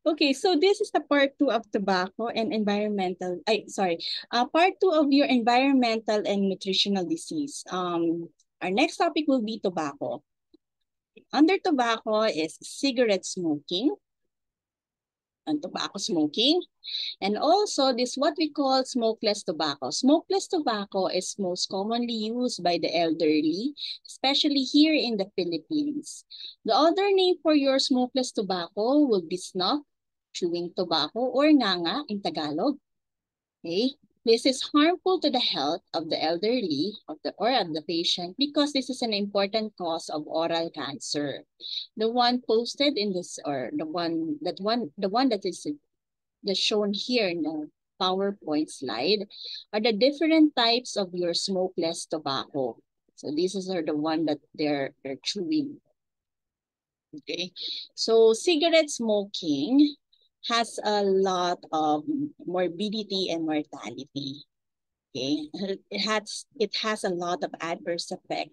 Okay, so this is the part two of tobacco and environmental, part two of your environmental and nutritional disease. Our next topic will be tobacco. Under tobacco is cigarette smoking and tobacco smoking. And also this what we call smokeless tobacco. Smokeless tobacco is most commonly used by the elderly, especially here in the Philippines. The other name for your smokeless tobacco will be snuff, chewing tobacco, or nganga in Tagalog. Okay? This is harmful to the health of the elderly of the patient because this is an important cause of oral cancer. The one posted in this or the one that is the shown here in the PowerPoint slide are the different types of your smokeless tobacco. So these are the one that they're chewing. Okay, so cigarette smoking has a lot of morbidity and mortality. Okay, it has a lot of adverse effect,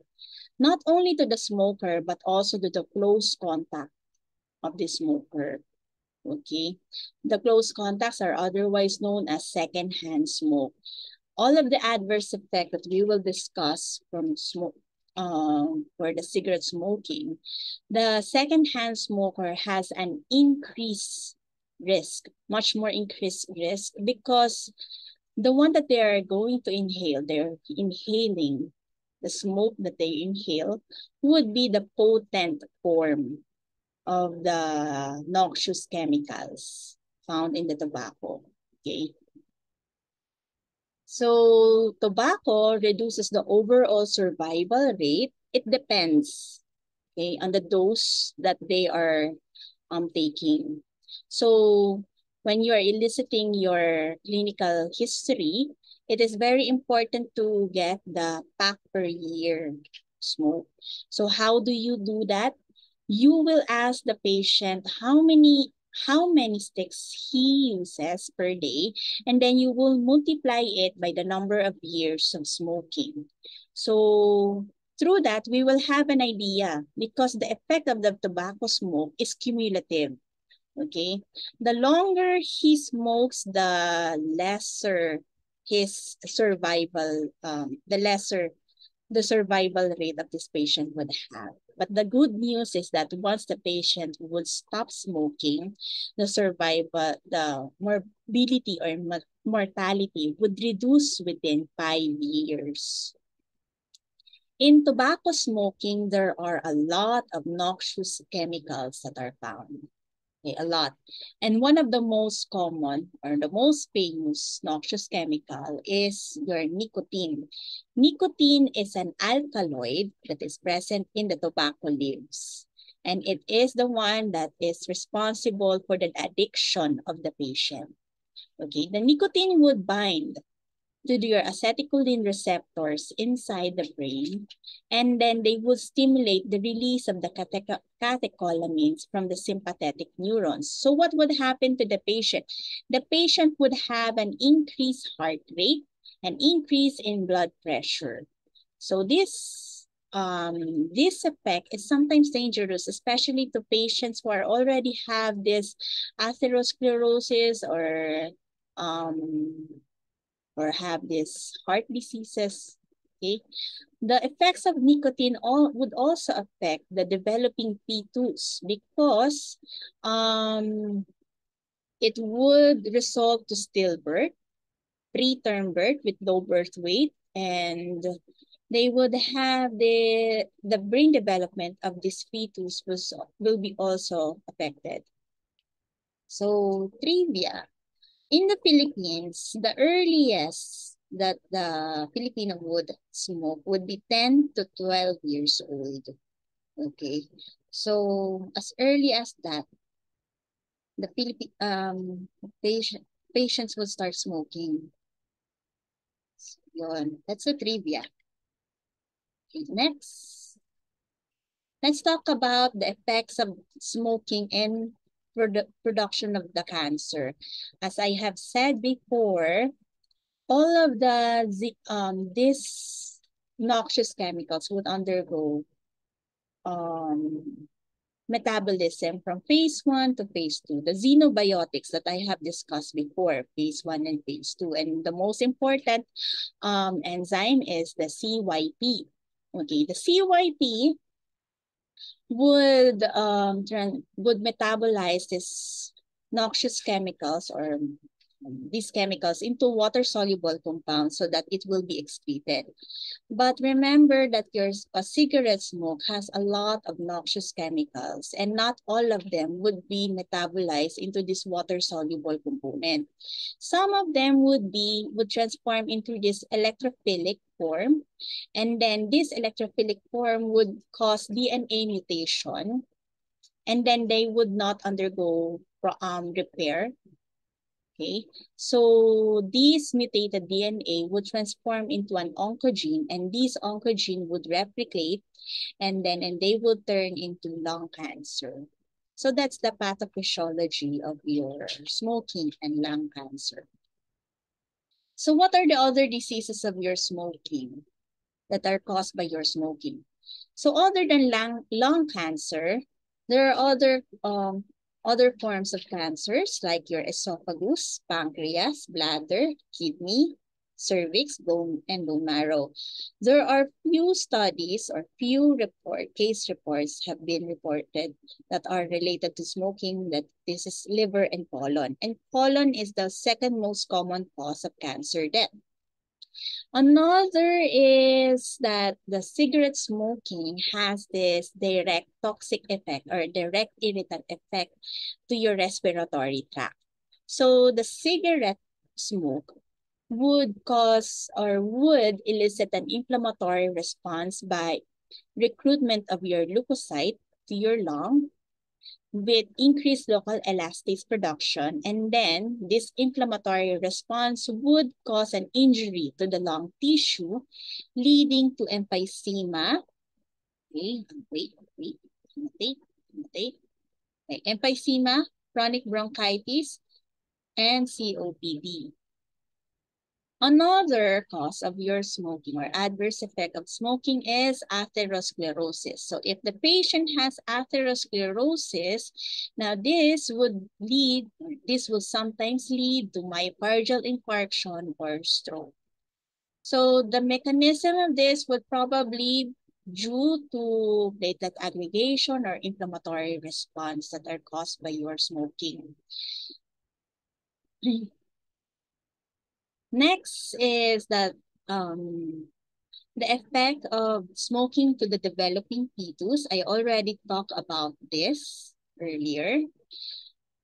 not only to the smoker but also to the close contact of the smoker. Okay, the close contacts are otherwise known as secondhand smoke. All of the adverse effect that we will discuss from smoke for the cigarette smoking, the secondhand smoker has an increased risk, much more increased risk because the one that they are going to inhale, they're inhaling the smoke that they inhale would be the potent form of the noxious chemicals found in the tobacco. Okay. So tobacco reduces the overall survival rate. It depends, okay, on the dose that they are taking. So when you are eliciting your clinical history, it is very important to get the pack per year smoke. So how do you do that? You will ask the patient how many sticks he uses per day, and then you will multiply it by the number of years of smoking. So through that, we will have an idea because the effect of the tobacco smoke is cumulative. Okay, the longer he smokes, the lesser his survival, the lesser the survival rate of this patient would have. But the good news is that once the patient would stop smoking, the morbidity or mortality would reduce within 5 years. In tobacco smoking, there are a lot of noxious chemicals that are found. Okay, a lot. And one of the most common or the most famous noxious chemical is your nicotine. Nicotine is an alkaloid that is present in the tobacco leaves. And it is the one that is responsible for the addiction of the patient. Okay, the nicotine would bind to your acetylcholine receptors inside the brain, and then they would stimulate the release of the catecholamines from the sympathetic neurons. So what would happen to the patient? The patient would have an increased heart rate, an increase in blood pressure. So this effect is sometimes dangerous, especially to patients who are already have this atherosclerosis um, or have these heart diseases. Okay, the effects of nicotine would also affect the developing P2s because it would result to stillbirth, preterm birth with low birth weight, and they would have the brain development of these fetus will be also affected. So trivia. In the Philippines, the earliest that the Filipino would smoke would be 10 to 12 years old. Okay. So as early as that, the patients would start smoking. So, yun. That's the trivia. Okay, next. Let's talk about the effects of smoking and production of the cancer. As I have said before, all of these noxious chemicals would undergo um, metabolism from phase 1 to phase 2. The xenobiotics that I have discussed before, phase 1 and phase 2. And the most important enzyme is the CYP. Okay, the CYP would metabolize this noxious chemicals or these chemicals into water-soluble compounds so that it will be excreted. But remember that your cigarette smoke has a lot of noxious chemicals and not all of them would be metabolized into this water-soluble component. Some of them would transform into this electrophilic form, and then this electrophilic form would cause DNA mutation, and then they would not undergo repair. Okay, so these mutated DNA would transform into an oncogene, and this oncogene would replicate, and they would turn into lung cancer. So that's the pathophysiology of your smoking and lung cancer. So what are the other diseases of your smoking that are caused by your smoking? So other than lung cancer, there are other forms of cancers like your esophagus, pancreas, bladder, kidney, cervix, bone marrow. There are few studies or few case reports have been reported that are related to smoking, that this is liver and colon. And colon is the second most common cause of cancer death. Another is that the cigarette smoking has this direct toxic effect or direct irritant effect to your respiratory tract. So the cigarette smoke would cause or would elicit an inflammatory response by recruitment of your leukocyte to your lung with increased local elastase production, and then this inflammatory response would cause an injury to the lung tissue, leading to emphysema. Okay, emphysema, chronic bronchitis, and COPD. Another cause of your smoking or adverse effect of smoking is atherosclerosis. So if the patient has atherosclerosis, now this will sometimes lead to myocardial infarction or stroke. So the mechanism of this would probably due to platelet aggregation or inflammatory response that are caused by your smoking. Next is that the effect of smoking to the developing fetus. I already talked about this earlier.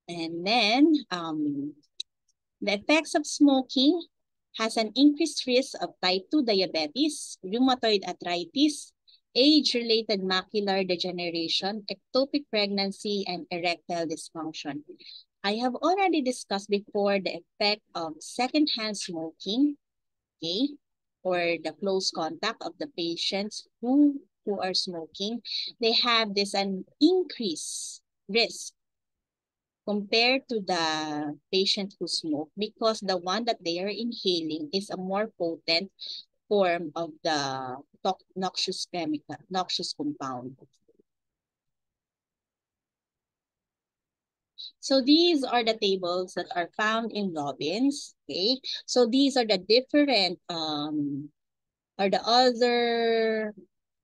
And then the effects of smoking has an increased risk of type 2 diabetes, rheumatoid arthritis, age-related macular degeneration, ectopic pregnancy, and erectile dysfunction. I have already discussed before the effect of secondhand smoking, okay, or the close contact of the patients who are smoking. They have this an increased risk compared to the patient who smoke because the one that they are inhaling is a more potent form of the noxious compound. So these are the tables that are found in Robbins. Okay, so these are the different or the other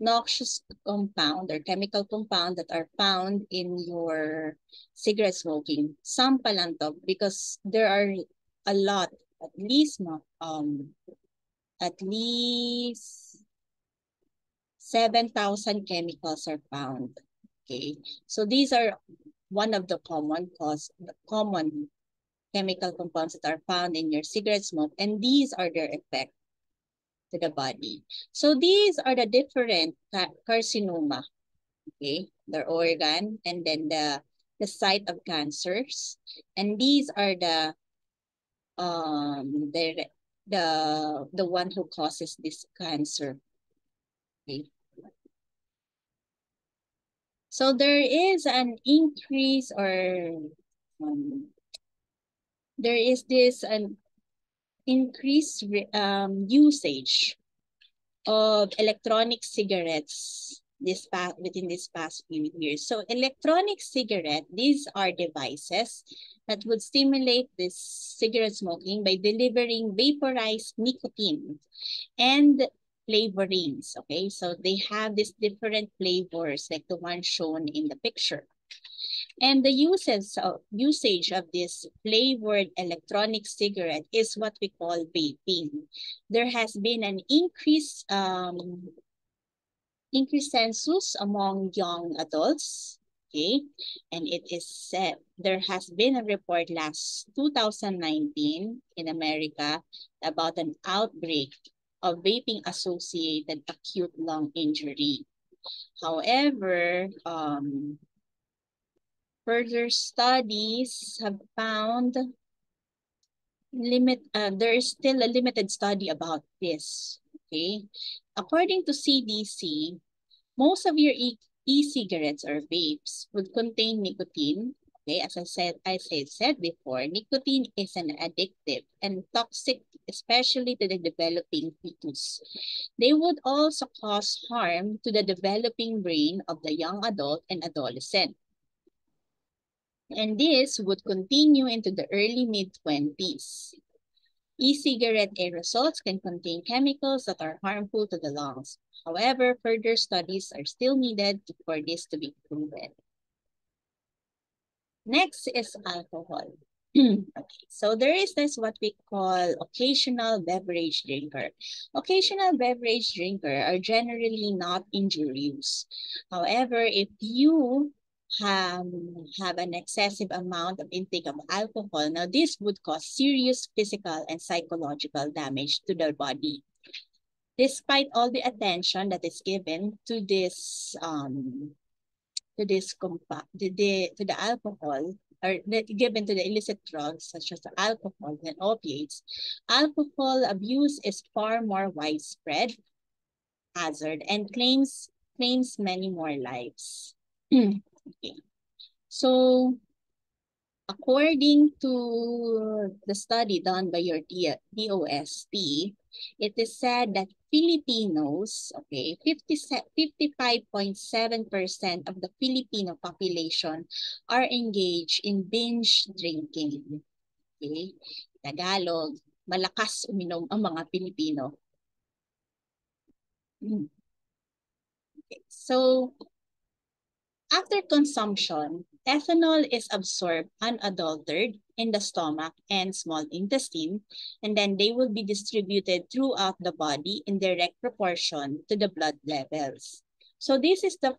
noxious compound or chemical compound that are found in your cigarette smoking. Sample lang to because there are a lot, at least 7,000 chemicals are found. Okay, so these are one of the common chemical compounds that are found in your cigarette smoke, and these are their effect to the body. So these are the different carcinoma, okay, the organ, and then the site of cancers, and these are the one who causes this cancer. Okay. So there is an increase or there is this an increased usage of electronic cigarettes within this past few years. So electronic cigarette, these are devices that would stimulate this cigarette smoking by delivering vaporized nicotine and flavorings. Okay, so they have these different flavors like the one shown in the picture. And the usage of this flavored electronic cigarette is what we call vaping. There has been an increased census among young adults. Okay, and it is said there has been a report last 2019 in America about an outbreak of vaping associated acute lung injury. However, further studies have found there is still a limited study about this. Okay, according to CDC, most of your e-cigarettes or vapes would contain nicotine. Okay, as I said before, nicotine is an addictive and toxic, especially to the developing fetus. They would also cause harm to the developing brain of the young adult and adolescent. And this would continue into the early mid-20s. E-cigarette aerosols can contain chemicals that are harmful to the lungs. However, further studies are still needed for this to be proven. Next is alcohol. Okay, so there is this what we call occasional beverage drinker. Occasional beverage drinker are generally not injurious. However, if you have an excessive amount of intake of alcohol, now this would cause serious physical and psychological damage to the body. Despite all the attention that is given to this to the alcohol, or given to the illicit drugs such as the alcohol and opiates, alcohol abuse is far more widespread hazard and claims many more lives. Okay. So according to the study done by your DOST, it is said that Filipinos, okay, 55.7% of the Filipino population are engaged in binge drinking. Okay? Tagalog, malakas uminom ang mga Pilipino. Okay. So, after consumption, ethanol is absorbed unadulterated in the stomach and small intestine, and then they will be distributed throughout the body in direct proportion to the blood levels. So this is the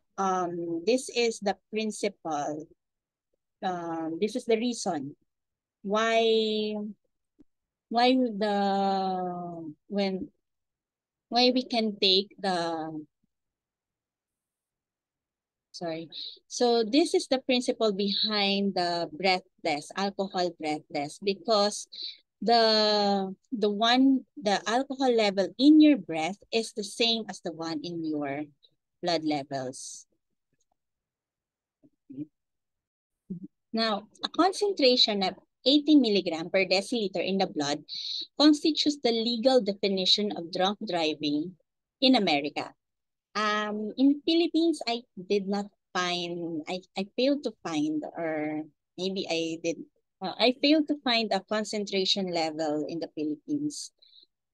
principle. This is the reason why we can take the So this is the principle behind the breath test, alcohol breath test, because the alcohol level in your breath is the same as the one in your blood levels. Now, a concentration of 80 milligram per deciliter in the blood constitutes the legal definition of drunk driving in America. In Philippines, I did not find, I failed to find, or maybe I did, I failed to find a concentration level in the Philippines,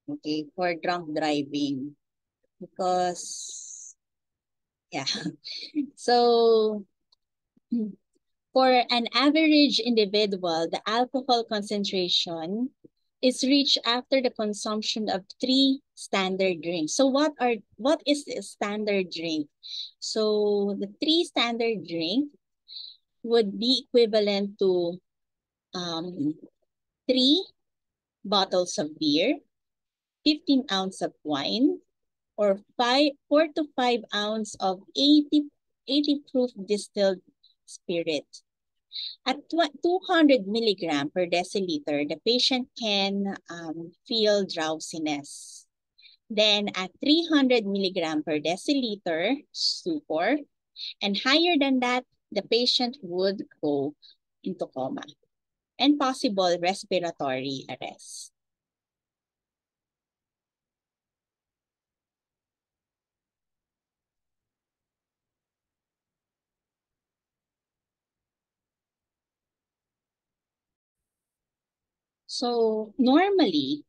okay, for drunk driving, because, yeah. So, for an average individual, the alcohol concentration is reached after the consumption of 3 standard drinks. So what is the standard drink? So the 3 standard drink would be equivalent to 3 bottles of beer, 15 ounces of wine, or 4 to 5 ounces of 80 proof distilled spirit. At 200 milligram per deciliter, the patient can feel drowsiness. Then at 300 milligram per deciliter, stupor. And higher than that, the patient would go into coma and possible respiratory arrest. So normally,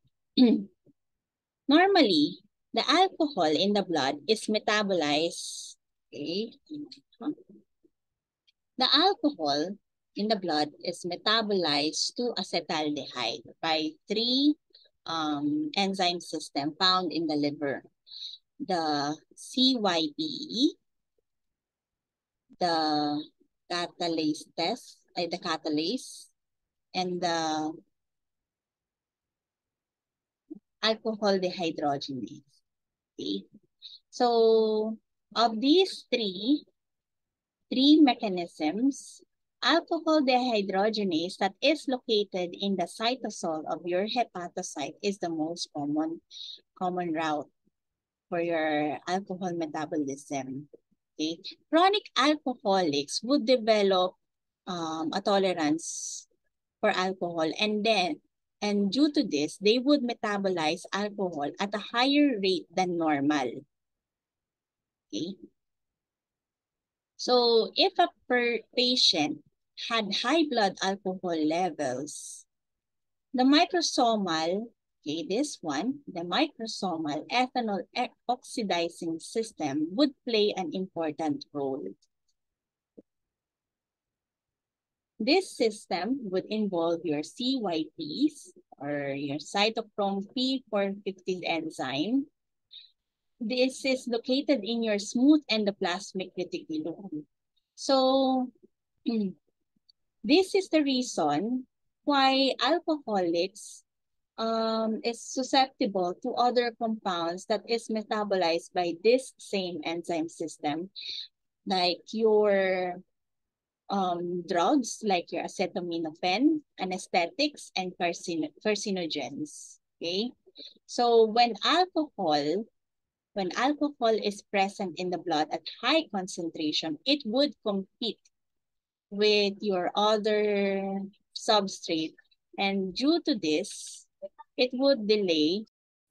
normally, the alcohol in the blood is metabolized. Okay. The alcohol in the blood is metabolized to acetaldehyde by three enzyme system found in the liver. The CYP, the catalase test, the catalase, and the alcohol dehydrogenase. Okay. So of these three mechanisms, alcohol dehydrogenase that is located in the cytosol of your hepatocyte is the most common route for your alcohol metabolism. Okay. Chronic alcoholics would develop a tolerance for alcohol, and due to this, they would metabolize alcohol at a higher rate than normal. Okay. So if a patient had high blood alcohol levels, the microsomal, okay, this one, the microsomal ethanol oxidizing system would play an important role. This system would involve your CYPs or your cytochrome P450 enzyme. This is located in your smooth endoplasmic reticulum. So this is the reason why alcoholics is susceptible to other compounds that is metabolized by this same enzyme system, like your drugs, like your acetaminophen, anesthetics, and carcinogens. Okay, so when alcohol is present in the blood at high concentration, it would compete with your other substrate. And due to this, it would delay.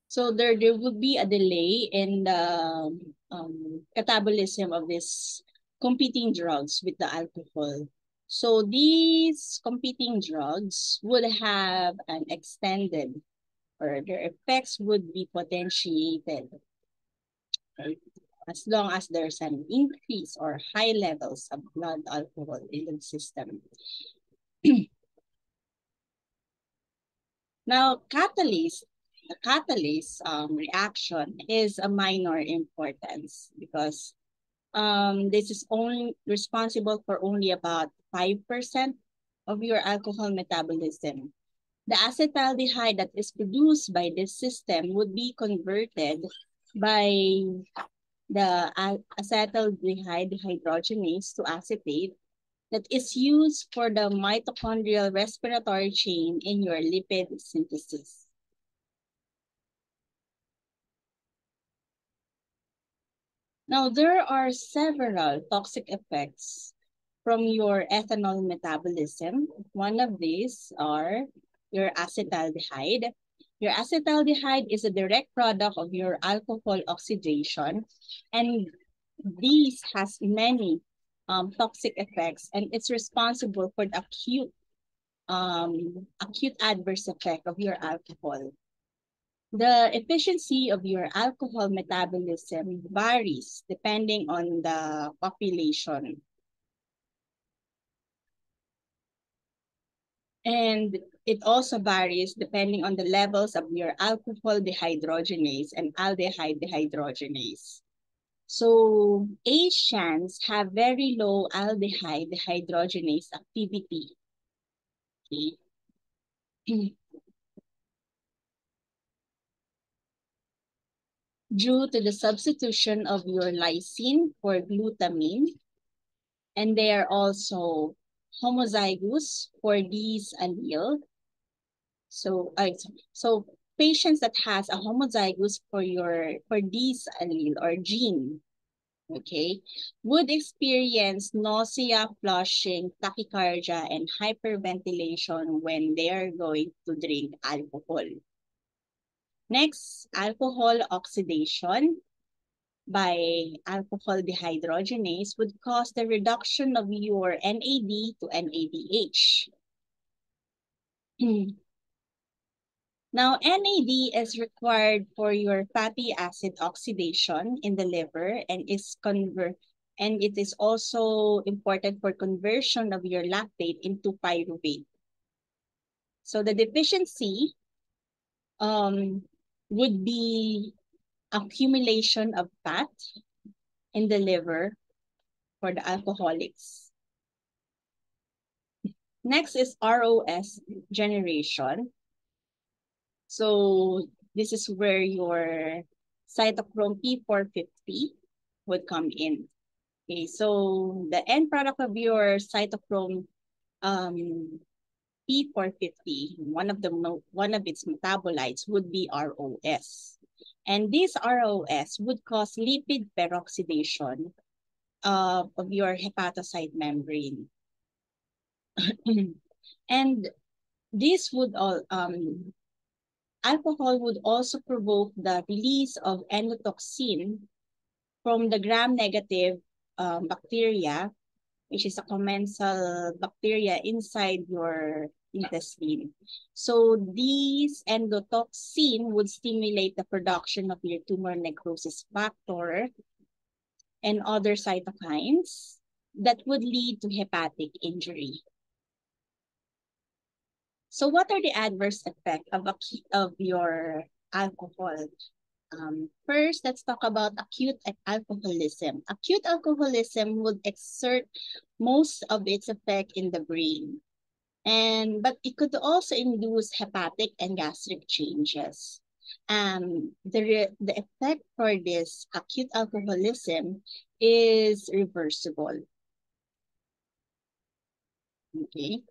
So there would be a delay in the catabolism of these competing drugs with the alcohol. So these competing drugs would have an extended, or their effects would be potentiated, right? As long as there's an increase or high levels of blood alcohol in the system. Now, the catalyst reaction is a minor importance because this is only responsible for only about 5% of your alcohol metabolism. The acetaldehyde that is produced by this system would be converted by the acetaldehyde dehydrogenase to acetate that is used for the mitochondrial respiratory chain in your lipid synthesis. Now, there are several toxic effects from your ethanol metabolism. One of these are your acetaldehyde. Your acetaldehyde is a direct product of your alcohol oxidation, and these has many toxic effects, and it's responsible for the acute adverse effect of your alcohol. The efficiency of your alcohol metabolism varies depending on the population. And it also varies depending on the levels of your alcohol dehydrogenase and aldehyde dehydrogenase. So Asians have very low aldehyde dehydrogenase activity. Okay. Due to the substitution of your lysine for glutamine, and they are also homozygous for these allele. So patients that has a homozygous for these allele or gene, okay, would experience nausea, flushing, tachycardia, and hyperventilation when they are going to drink alcohol. Next, alcohol oxidation by alcohol dehydrogenase would cause the reduction of your NAD to NADH. Now, NAD is required for your fatty acid oxidation in the liver and it is also important for conversion of your lactate into pyruvate. So the deficiency would be accumulation of fat in the liver for the alcoholics. Next is ROS generation. So this is where your cytochrome P450 would come in. Okay, so the end product of your cytochrome P450, one of its metabolites would be ROS. And this ROS would cause lipid peroxidation of your hepatocyte membrane. And this would all alcohol would also provoke the release of endotoxin from the gram-negative bacteria, which is a commensal bacteria inside your intestine. So these endotoxin would stimulate the production of your tumor necrosis factor and other cytokines that would lead to hepatic injury. So what are the adverse effects of your alcohol? First, let's talk about acute alcoholism. Acute alcoholism would exert most of its effect in the brain. But it could also induce hepatic and gastric changes. The effect for this acute alcoholism is reversible. Okay.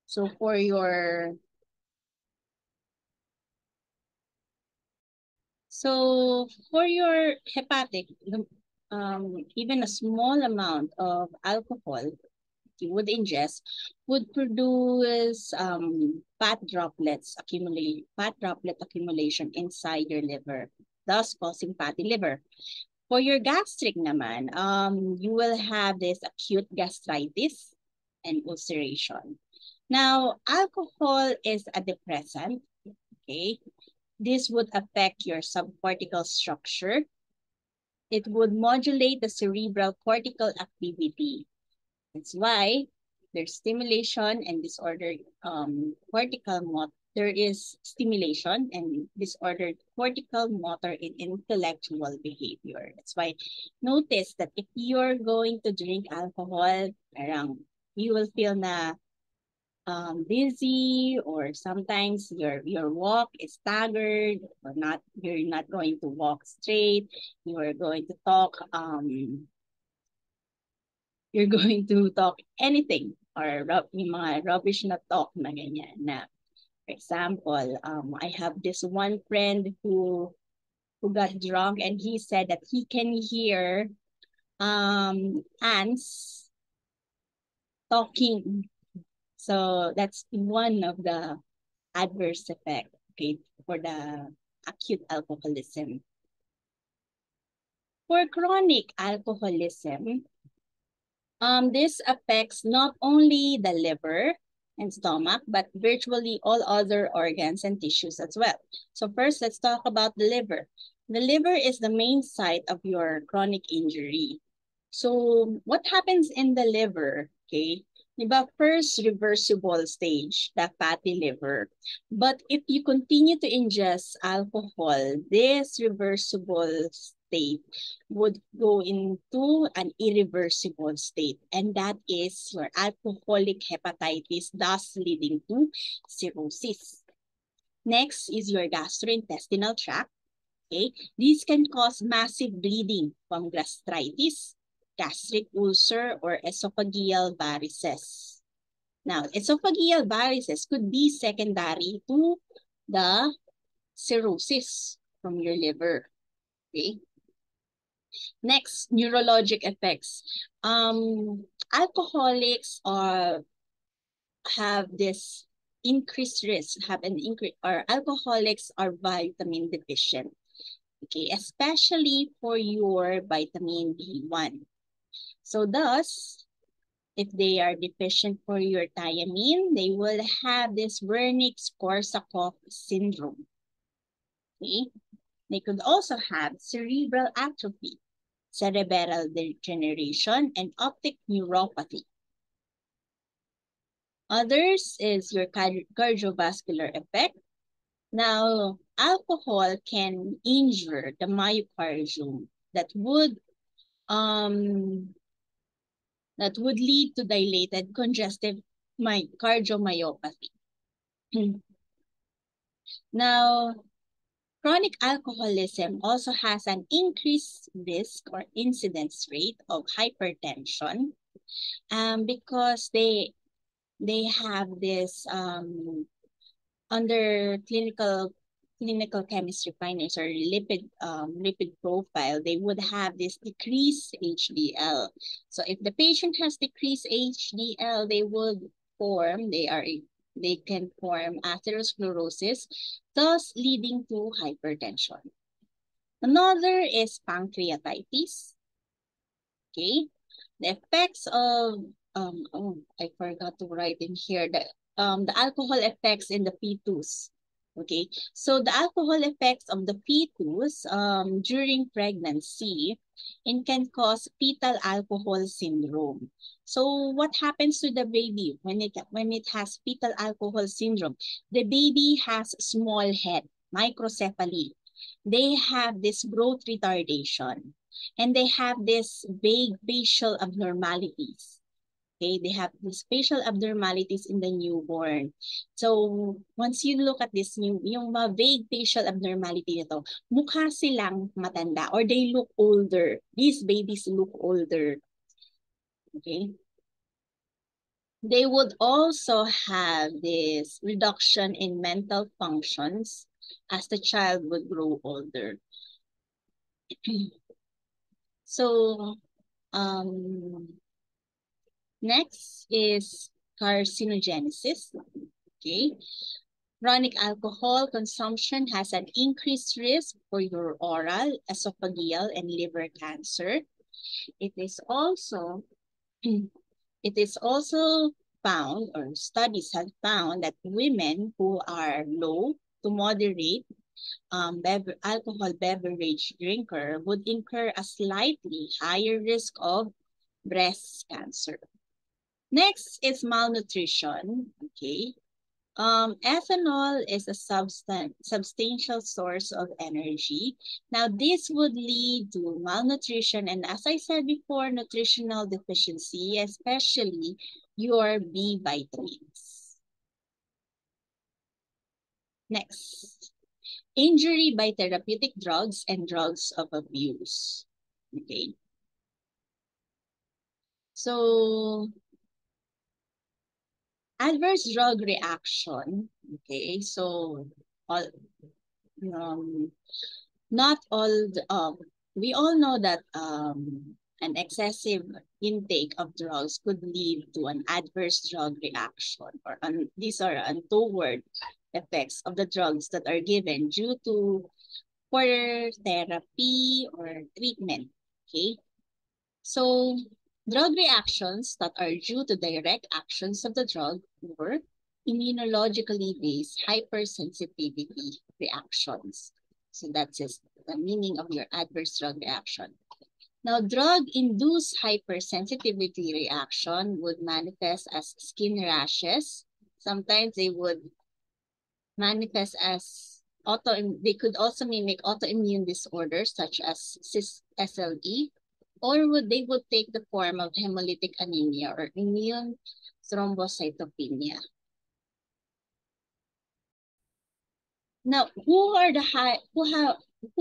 So for your hepatic, even a small amount of alcohol you would ingest would produce fat droplet accumulation inside your liver, thus causing fatty liver. For your gastric naman, you will have this acute gastritis and ulceration. Now, alcohol is a depressant, okay? This would affect your subcortical structure. It would modulate the cerebral cortical activity. That's why there's stimulation and disordered cortical motor. There is stimulation and disordered cortical motor in intellectual behavior. That's why notice that if you're going to drink alcohol, you will feel na dizzy, or sometimes your walk is staggered, or you're not going to walk straight. You are going to talk you're going to talk anything, or yung mga rubbish na talk na ganyan na. For example, I have this one friend who got drunk, and he said that he can hear ants talking. So that's one of the adverse effect, okay, for the acute alcoholism. For chronic alcoholism, this affects not only the liver and stomach, but virtually all other organs and tissues as well. So first, let's talk about the liver. The liver is the main site of your chronic injury. So what happens in the liver, okay? Diba, first reversible stage, the fatty liver. But if you continue to ingest alcohol, this reversible state would go into an irreversible state, and that is your alcoholic hepatitis, thus leading to cirrhosis. Next is your gastrointestinal tract. Okay, these can cause massive bleeding from gastritis, gastric ulcer, or esophageal varices. Now, esophageal varices could be secondary to the cirrhosis from your liver. Okay. Next, neurologic effects. Alcoholics have this increased risk, or alcoholics are vitamin deficient. Okay, especially for your vitamin B1. So thus, If they are deficient for your thiamine, they will have this Wernicke-Korsakoff syndrome. Okay? They could also have cerebral atrophy, cerebral degeneration, and optic neuropathy. Others is your cardiovascular effect. Now, alcohol can injure the myocardium um, that would lead to dilated congestive cardiomyopathy. Now, chronic alcoholism also has an increased risk or incidence rate of hypertension because they have this under clinical chemistry findings or lipid profile, they would have this decreased HDL. So if the patient has decreased HDL, they can form atherosclerosis, thus leading to hypertension. Another is pancreatitis. Okay, the effects of I forgot to write in here the alcohol effects in the fetus. Okay, so the alcohol effects of the fetus during pregnancy and can cause fetal alcohol syndrome. So what happens to the baby when it has fetal alcohol syndrome? The baby has small head, microcephaly. They have this growth retardation and they have this vague facial abnormalities. Okay, they have these facial abnormalities in the newborn. So, once you look at this yung mga vague facial abnormality nito, mukha silang matanda or they look older. These babies look older. Okay? They would also have this reduction in mental functions as the child would grow older. So, next is carcinogenesis. Okay. Chronic alcohol consumption has an increased risk for your oral, esophageal, and liver cancer. It is also found, or studies have found, that women who are low to moderate alcohol beverage drinker would incur a slightly higher risk of breast cancer. Next is malnutrition. Okay. Ethanol is a substantial source of energy. Now, this would lead to malnutrition and, as I said before, nutritional deficiency, especially your B vitamins. Next, injury by therapeutic drugs and drugs of abuse. Okay. So, adverse drug reaction. Okay, so all, not all, we all know that an excessive intake of drugs could lead to an adverse drug reaction, or these are untoward effects of the drugs that are given due to poor therapy or treatment. Okay, so drug reactions that are due to direct actions of the drug or immunologically based hypersensitivity reactions. So that's just the meaning of your adverse drug reaction. Now, drug-induced hypersensitivity reaction would manifest as skin rashes. Sometimes they would manifest as they could also mimic autoimmune disorders such as SLE, or they would take the form of hemolytic anemia or immune thrombocytopenia. Now, who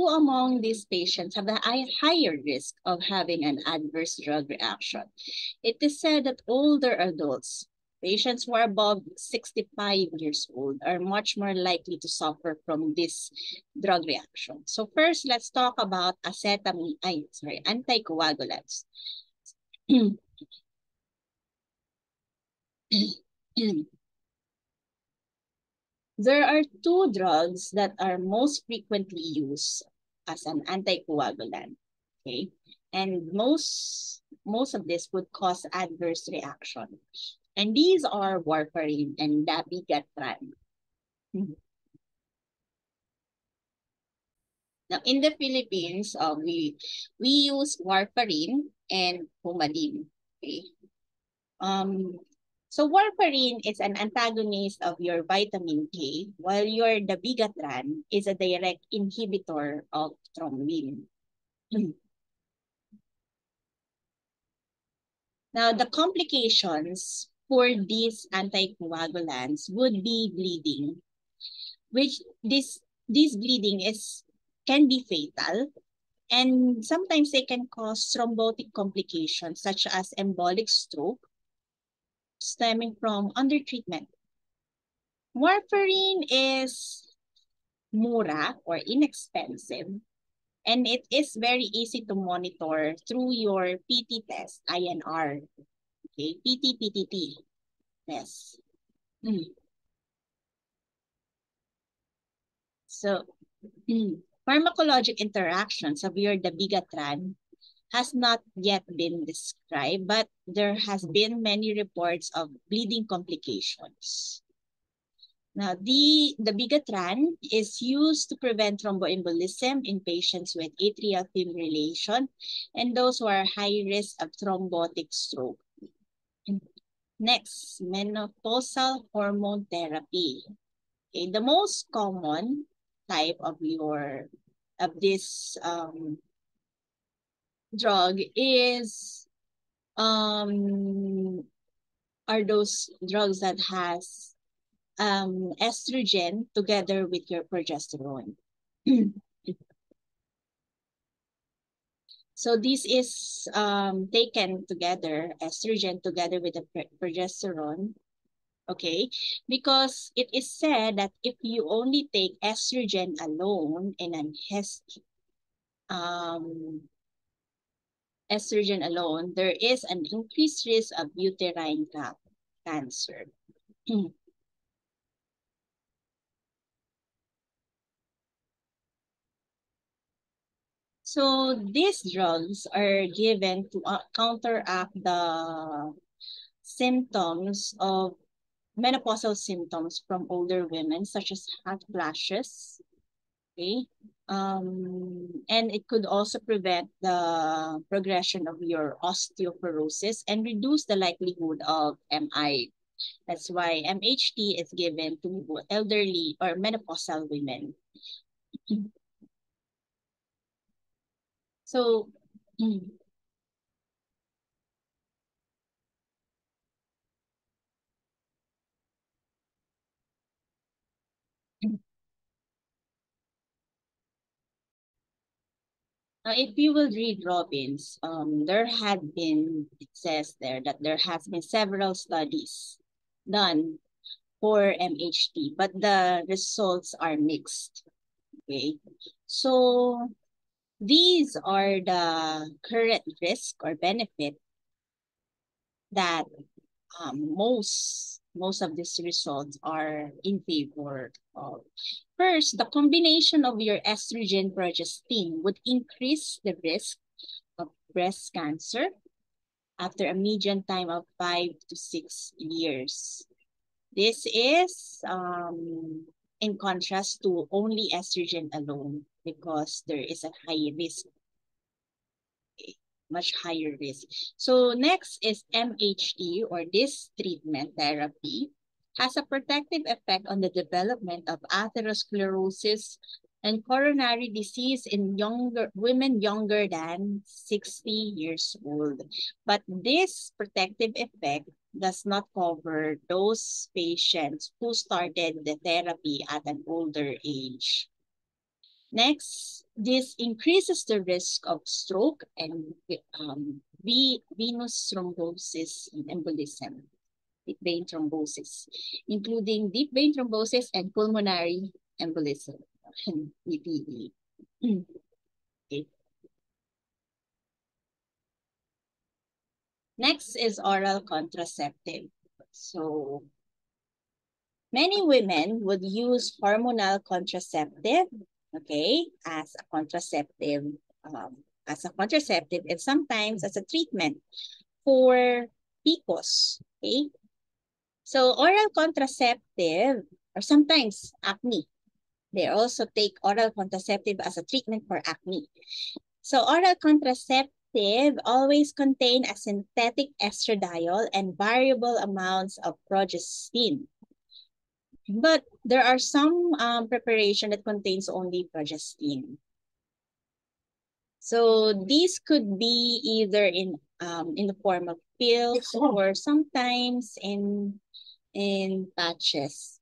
among these patients have a higher risk of having an adverse drug reaction? It is said that older adults, patients who are above 65 years old, are much more likely to suffer from this drug reaction. So first, let's talk about anticoagulants. There are two drugs that are most frequently used as an anticoagulant. Okay, and most of this would cause adverse reaction. And these are warfarin and dabigatran. Now, in the Philippines, we use warfarin and Coumadin. Okay. Um, so warfarin is an antagonist of your vitamin K, while your dabigatran is a direct inhibitor of thrombin. Now, the complications for these anticoagulants would be bleeding, which this bleeding can be fatal, and sometimes they can cause thrombotic complications such as embolic stroke stemming from undertreatment. Warfarin is mura or inexpensive, and it is very easy to monitor through your PT test, INR. Okay, PT-PTT test. So, pharmacologic interactions of your dabigatran has not yet been described, but there has been many reports of bleeding complications. Now, the dabigatran is used to prevent thromboembolism in patients with atrial fibrillation and those who are high risk of thrombotic stroke. Next, menopausal hormone therapy. Okay, the most common type of this drug is are those drugs that has estrogen together with your progesterone. So this is taken together, estrogen together with the progesterone, okay? Because it is said that if you only take estrogen alone and estrogen alone, there is an increased risk of uterine cancer. So these drugs are given to counteract the symptoms of menopausal symptoms from older women, such as hot flashes. Okay. And it could also prevent the progression of your osteoporosis and reduce the likelihood of MI. That's why MHT is given to elderly or menopausal women. So, if you will read Robbins, there had been, it says there that there has been several studies done for MHT, but the results are mixed. Okay, so these are the current risk or benefit that most of these results are in favor of. First, the combination of your estrogen progestin would increase the risk of breast cancer after a median time of 5 to 6 years. This is in contrast to only estrogen alone because there is a high risk, much higher risk. So next is MHT, or this treatment therapy has a protective effect on the development of atherosclerosis and coronary disease in women younger than 60 years old. But this protective effect does not cover those patients who started the therapy at an older age. Next, this increases the risk of stroke and venous thrombosis and embolism, deep vein thrombosis, including deep vein thrombosis and pulmonary embolism, DVE. Okay. Next is oral contraceptive. So many women would use hormonal contraceptive, okay, as a contraceptive as a contraceptive and sometimes as a treatment for PCOS. Okay? So oral contraceptive or sometimes acne. They also take oral contraceptive as a treatment for acne. So oral contraceptive always contain a synthetic estradiol and variable amounts of progestin. But there are some preparation that contains only progestin. So these could be either in the form of pills or sometimes in patches.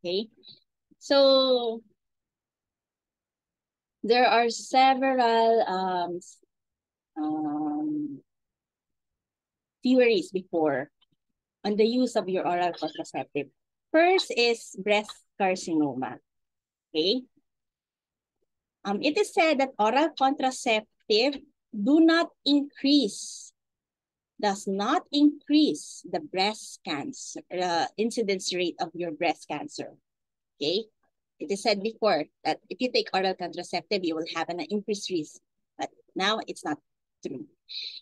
Okay, so there are several theories before on the use of your oral contraceptive. First is breast carcinoma. Okay, it is said that oral contraceptive does not increase the breast cancer incidence rate of your breast cancer. Okay, it is said before that if you take oral contraceptive, you will have an increased risk, but now it's not true.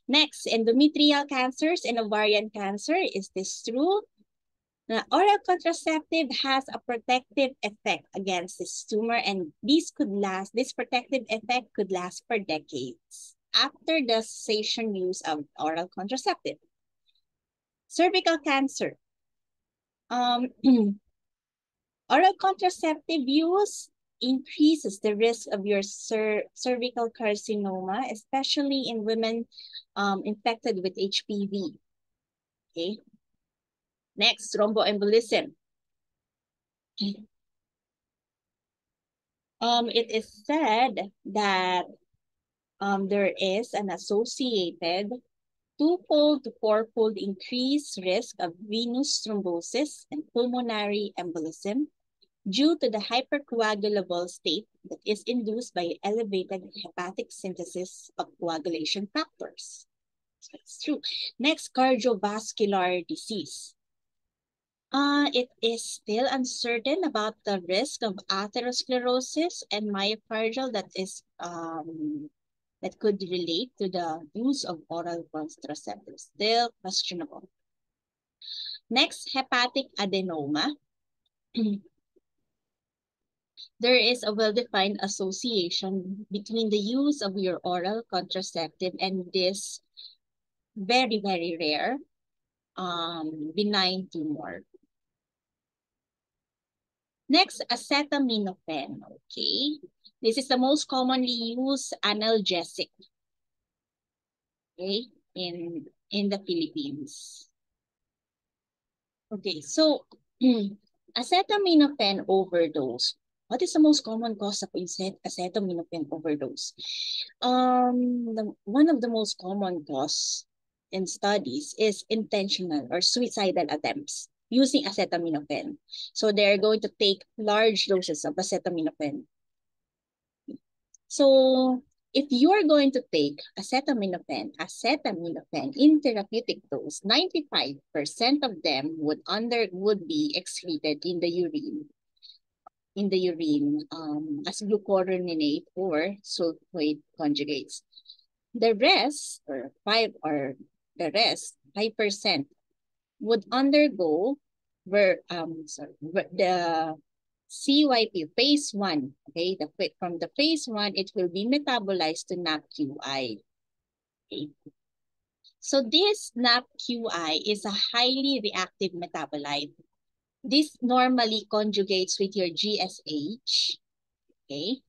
Next, endometrial cancers and ovarian cancer. Is this true? Now, oral contraceptive has a protective effect against this tumor, and this protective effect could last for decades after the cessation use of oral contraceptive. Cervical cancer. Oral contraceptive use increases the risk of your cervical carcinoma, especially in women infected with HPV. Okay. Next, thromboembolism. It is said that there is an associated twofold to fourfold increased risk of venous thrombosis and pulmonary embolism due to the hypercoagulable state that is induced by elevated hepatic synthesis of coagulation factors. So it's true. Next, cardiovascular disease. It is still uncertain about the risk of atherosclerosis and myocardial that could relate to the use of oral contraceptives. Still questionable. Next, hepatic adenoma. There is a well-defined association between the use of your oral contraceptive and this very, very rare benign tumor. Next, acetaminophen. Okay, this is the most commonly used analgesic. Okay, in the Philippines. Okay, so acetaminophen overdose. What is the most common cause of acetaminophen overdose? One of the most common cause in studies is intentional or suicidal attempts using acetaminophen. So they're going to take large doses of acetaminophen. So if you're going to take acetaminophen in therapeutic dose, 95% of them would be excreted in the urine. As glucuronidase or sulfate conjugates. The rest, 5% would undergo the CYP phase 1. Okay, from the phase 1, it will be metabolized to NAPQI. Okay. So this NAPQI is a highly reactive metabolite. This normally conjugates with your GSH. Okay.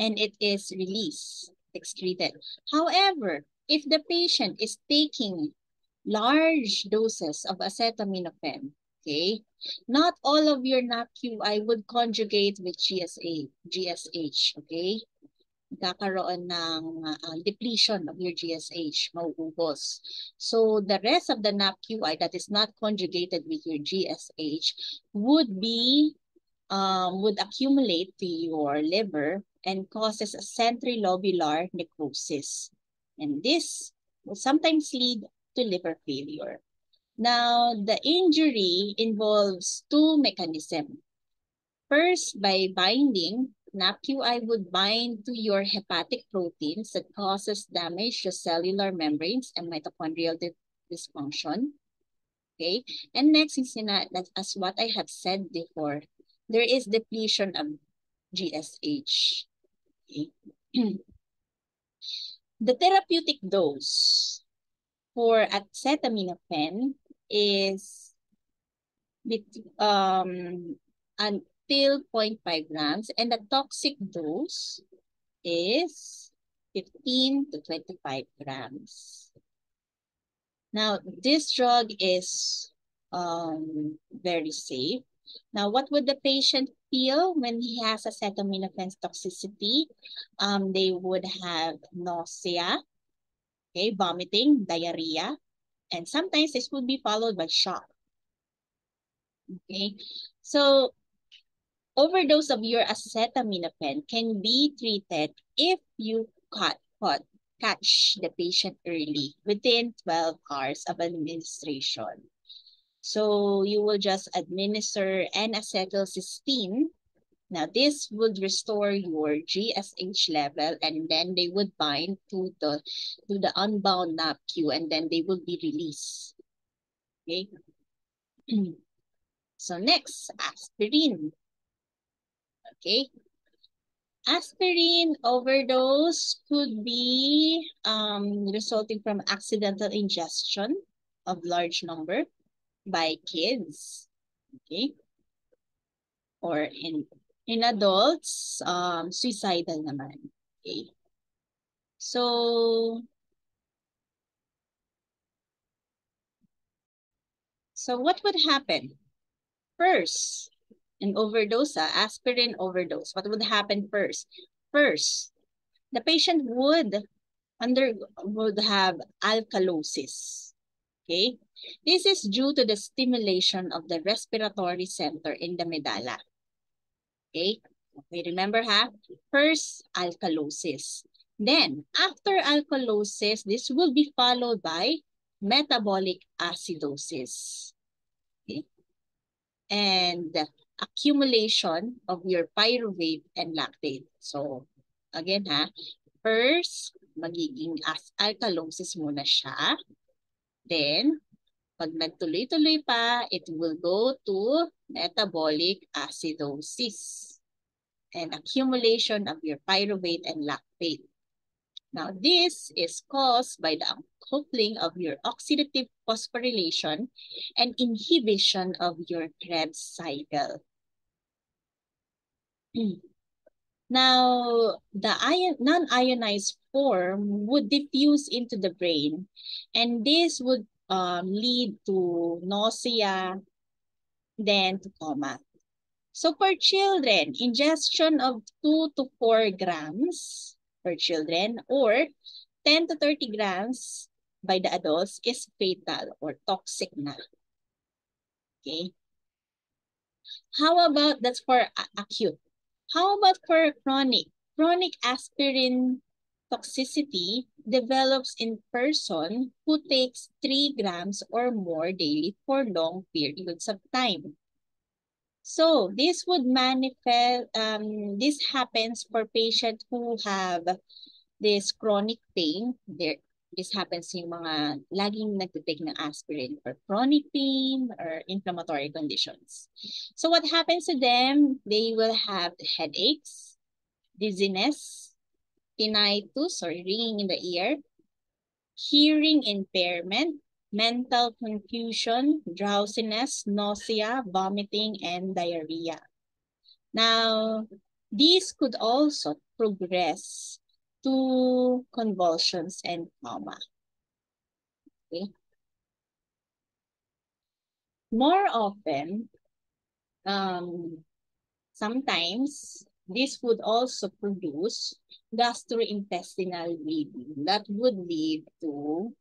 and it is released, excreted. However, if the patient is taking large doses of acetaminophen, okay, not all of your NAPQI would conjugate with GSH, okay? Kakaroon ng depletion of your GSH, mauubos. So the rest of the NAPQI that is not conjugated with your GSH would accumulate to your liver and causes a centrilobular necrosis. And this will sometimes lead to liver failure. Now, the injury involves two mechanisms. First, by binding, NAPQI would bind to your hepatic proteins that causes damage to cellular membranes and mitochondrial dysfunction. Okay, and next is as what I have said before, there is depletion of GSH. Okay. The therapeutic dose for acetaminophen is until 0.5 grams, and the toxic dose is 15 to 25 grams. Now, this drug is very safe. Now, what would the patient feel when he has acetaminophen toxicity? They would have nausea, okay, vomiting, diarrhea, and sometimes this would be followed by shock. Okay, so overdose of your acetaminophen can be treated if you catch the patient early, within 12 hours of administration. So you will just administer N-acetylcysteine. Now this would restore your GSH level, and then they would bind to the unbound NAPQ, and then they will be released. Okay. So next, aspirin. Okay. Aspirin overdose could be resulting from accidental ingestion of large number by kids. Okay. Or in adults, suicidal naman. Okay. So what would happen? First, an overdose, aspirin overdose. What would happen first? First, the patient would have alkalosis. Okay? This is due to the stimulation of the respiratory center in the medulla. Okay? Okay, remember First, alkalosis. Then, after alkalosis, this will be followed by metabolic acidosis. Okay? And accumulation of your pyruvate and lactate. So, again first, magiging alkalosis muna siya. Then, pag nagtuloy-tuloy pa, it will go to metabolic acidosis and accumulation of your pyruvate and lactate. Now, this is caused by the uncoupling of your oxidative phosphorylation and inhibition of your Krebs cycle. Now, the non-ionized form would diffuse into the brain, and this would lead to nausea, then to coma. So for children, ingestion of 2 to 4 grams per children or 10 to 30 grams by the adults is fatal or toxic na. Okay. How about that's for acute? How about for chronic? Chronic aspirin toxicity develops in person who takes 3 grams or more daily for long periods of time. So this would manifest, this happens for patients who have this chronic pain. This happens in mga laging nagtitake ng aspirin for chronic pain or inflammatory conditions. So what happens to them? They will have headaches, dizziness, tinnitus or ringing in the ear, hearing impairment, mental confusion, drowsiness, nausea, vomiting, and diarrhea. Now, these could also progress to convulsions and coma. Okay. More often, sometimes this would also produce gastrointestinal bleeding that would lead to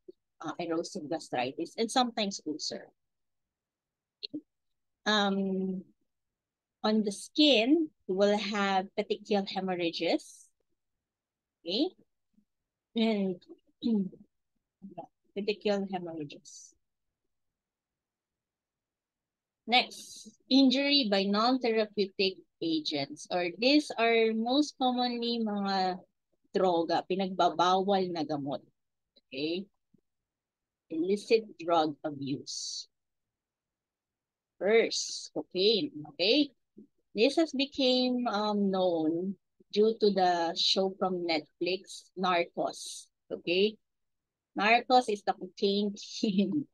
erosive gastritis and sometimes ulcer. On the skin, you will have petechial hemorrhages. Okay. And petechial hemorrhages. Next, injury by non-therapeutic agents, or these are most commonly mga droga, pinagbabawal na gamot. Okay? Illicit drug abuse. First, cocaine. Okay? This has become known due to the show from Netflix, Narcos. Okay? Narcos is the cocaine king.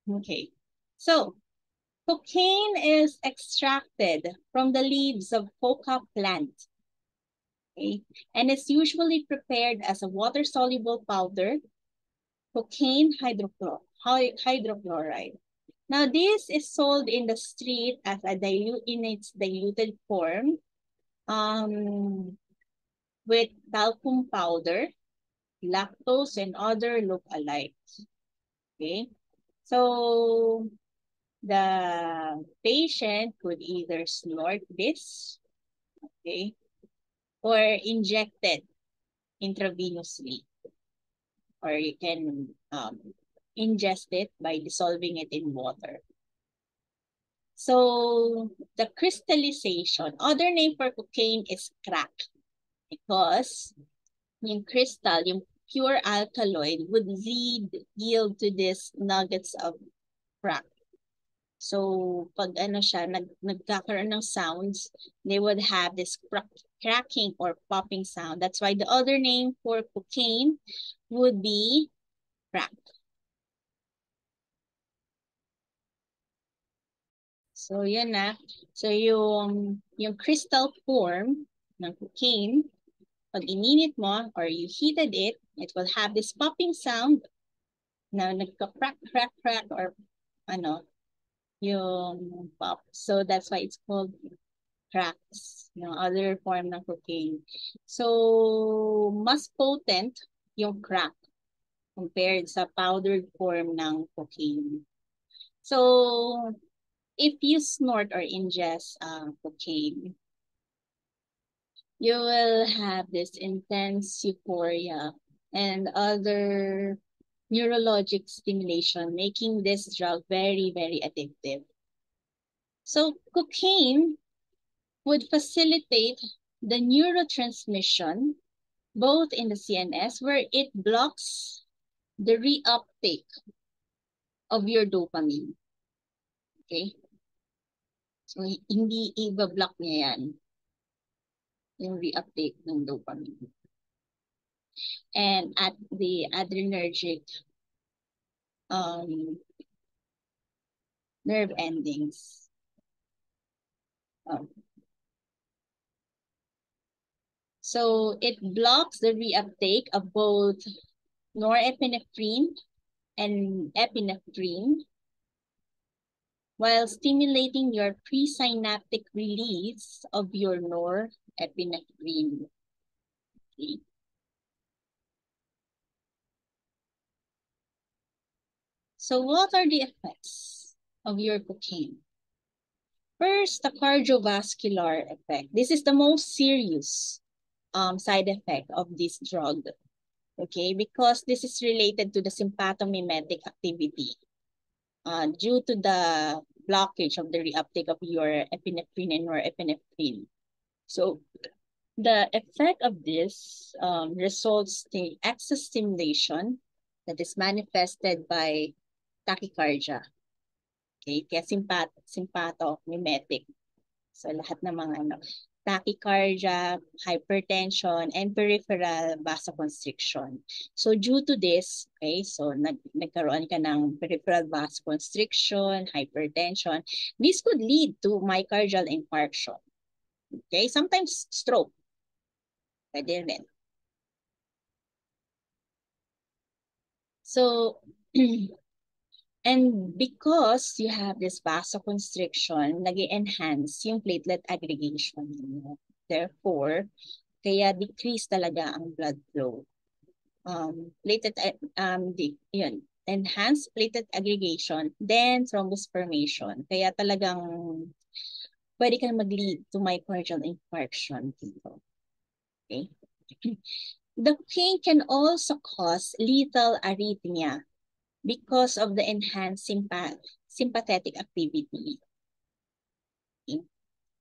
Okay. So, cocaine is extracted from the leaves of coca plant. Okay? And it's usually prepared as a water-soluble powder, cocaine hydrochloride. Now, this is sold in the street as a in its diluted form with talcum powder, lactose, and other look-alikes. Okay? So, the patient could either snort this, okay, or inject it intravenously, or you can ingest it by dissolving it in water. So the crystallization, other name for cocaine is crack, because yung crystal, yung pure alkaloid would yield to these nuggets of crack. So pag ano siya, nagkakaroon ng sounds, they would have this cracking or popping sound. That's why the other name for cocaine would be crack. So yan na. So yung crystal form ng cocaine, pag ininit mo or you heated it, it will have this popping sound na nagka-crack, crack, crack, or ano, yung pop. So that's why it's called cracks, yung other form ng cocaine. So mas potent yung crack compared sa powdered form ng cocaine. So if you snort or ingest cocaine, you will have this intense euphoria and other neurologic stimulation, making this drug very, very addictive. So cocaine would facilitate the neurotransmission both in the CNS, where it blocks the reuptake of your dopamine. Okay? So hindi i-block niya yan, yung reuptake ng dopamine. And at the adrenergic nerve endings. So it blocks the reuptake of both norepinephrine and epinephrine while stimulating your presynaptic release of your norepinephrine. Okay. So what are the effects of your cocaine? First, the cardiovascular effect. This is the most serious side effect of this drug. Okay, because this is related to the sympathomimetic activity due to the blockage of the reuptake of your epinephrine and norepinephrine. So the effect of this results in excess stimulation that is manifested by tachycardia. Okay, kaya sympathomimetic. So lahat ng mga tachycardia, hypertension, and peripheral vasoconstriction. So due to this, okay, so nagkaroon ka ng peripheral vasoconstriction, hypertension, this could lead to myocardial infarction. Okay, sometimes stroke. Pwede rin. So, and because you have this vasoconstriction, nag-enhance yung platelet aggregation. Therefore, kaya decrease talaga ang blood flow. Yun, enhanced platelet aggregation, then thrombus formation. Kaya talagang pwede kang mag-lead to myocardial infarction dito. Okay? The cocaine can also cause lethal arrhythmia because of the enhanced sympathetic activity. Okay.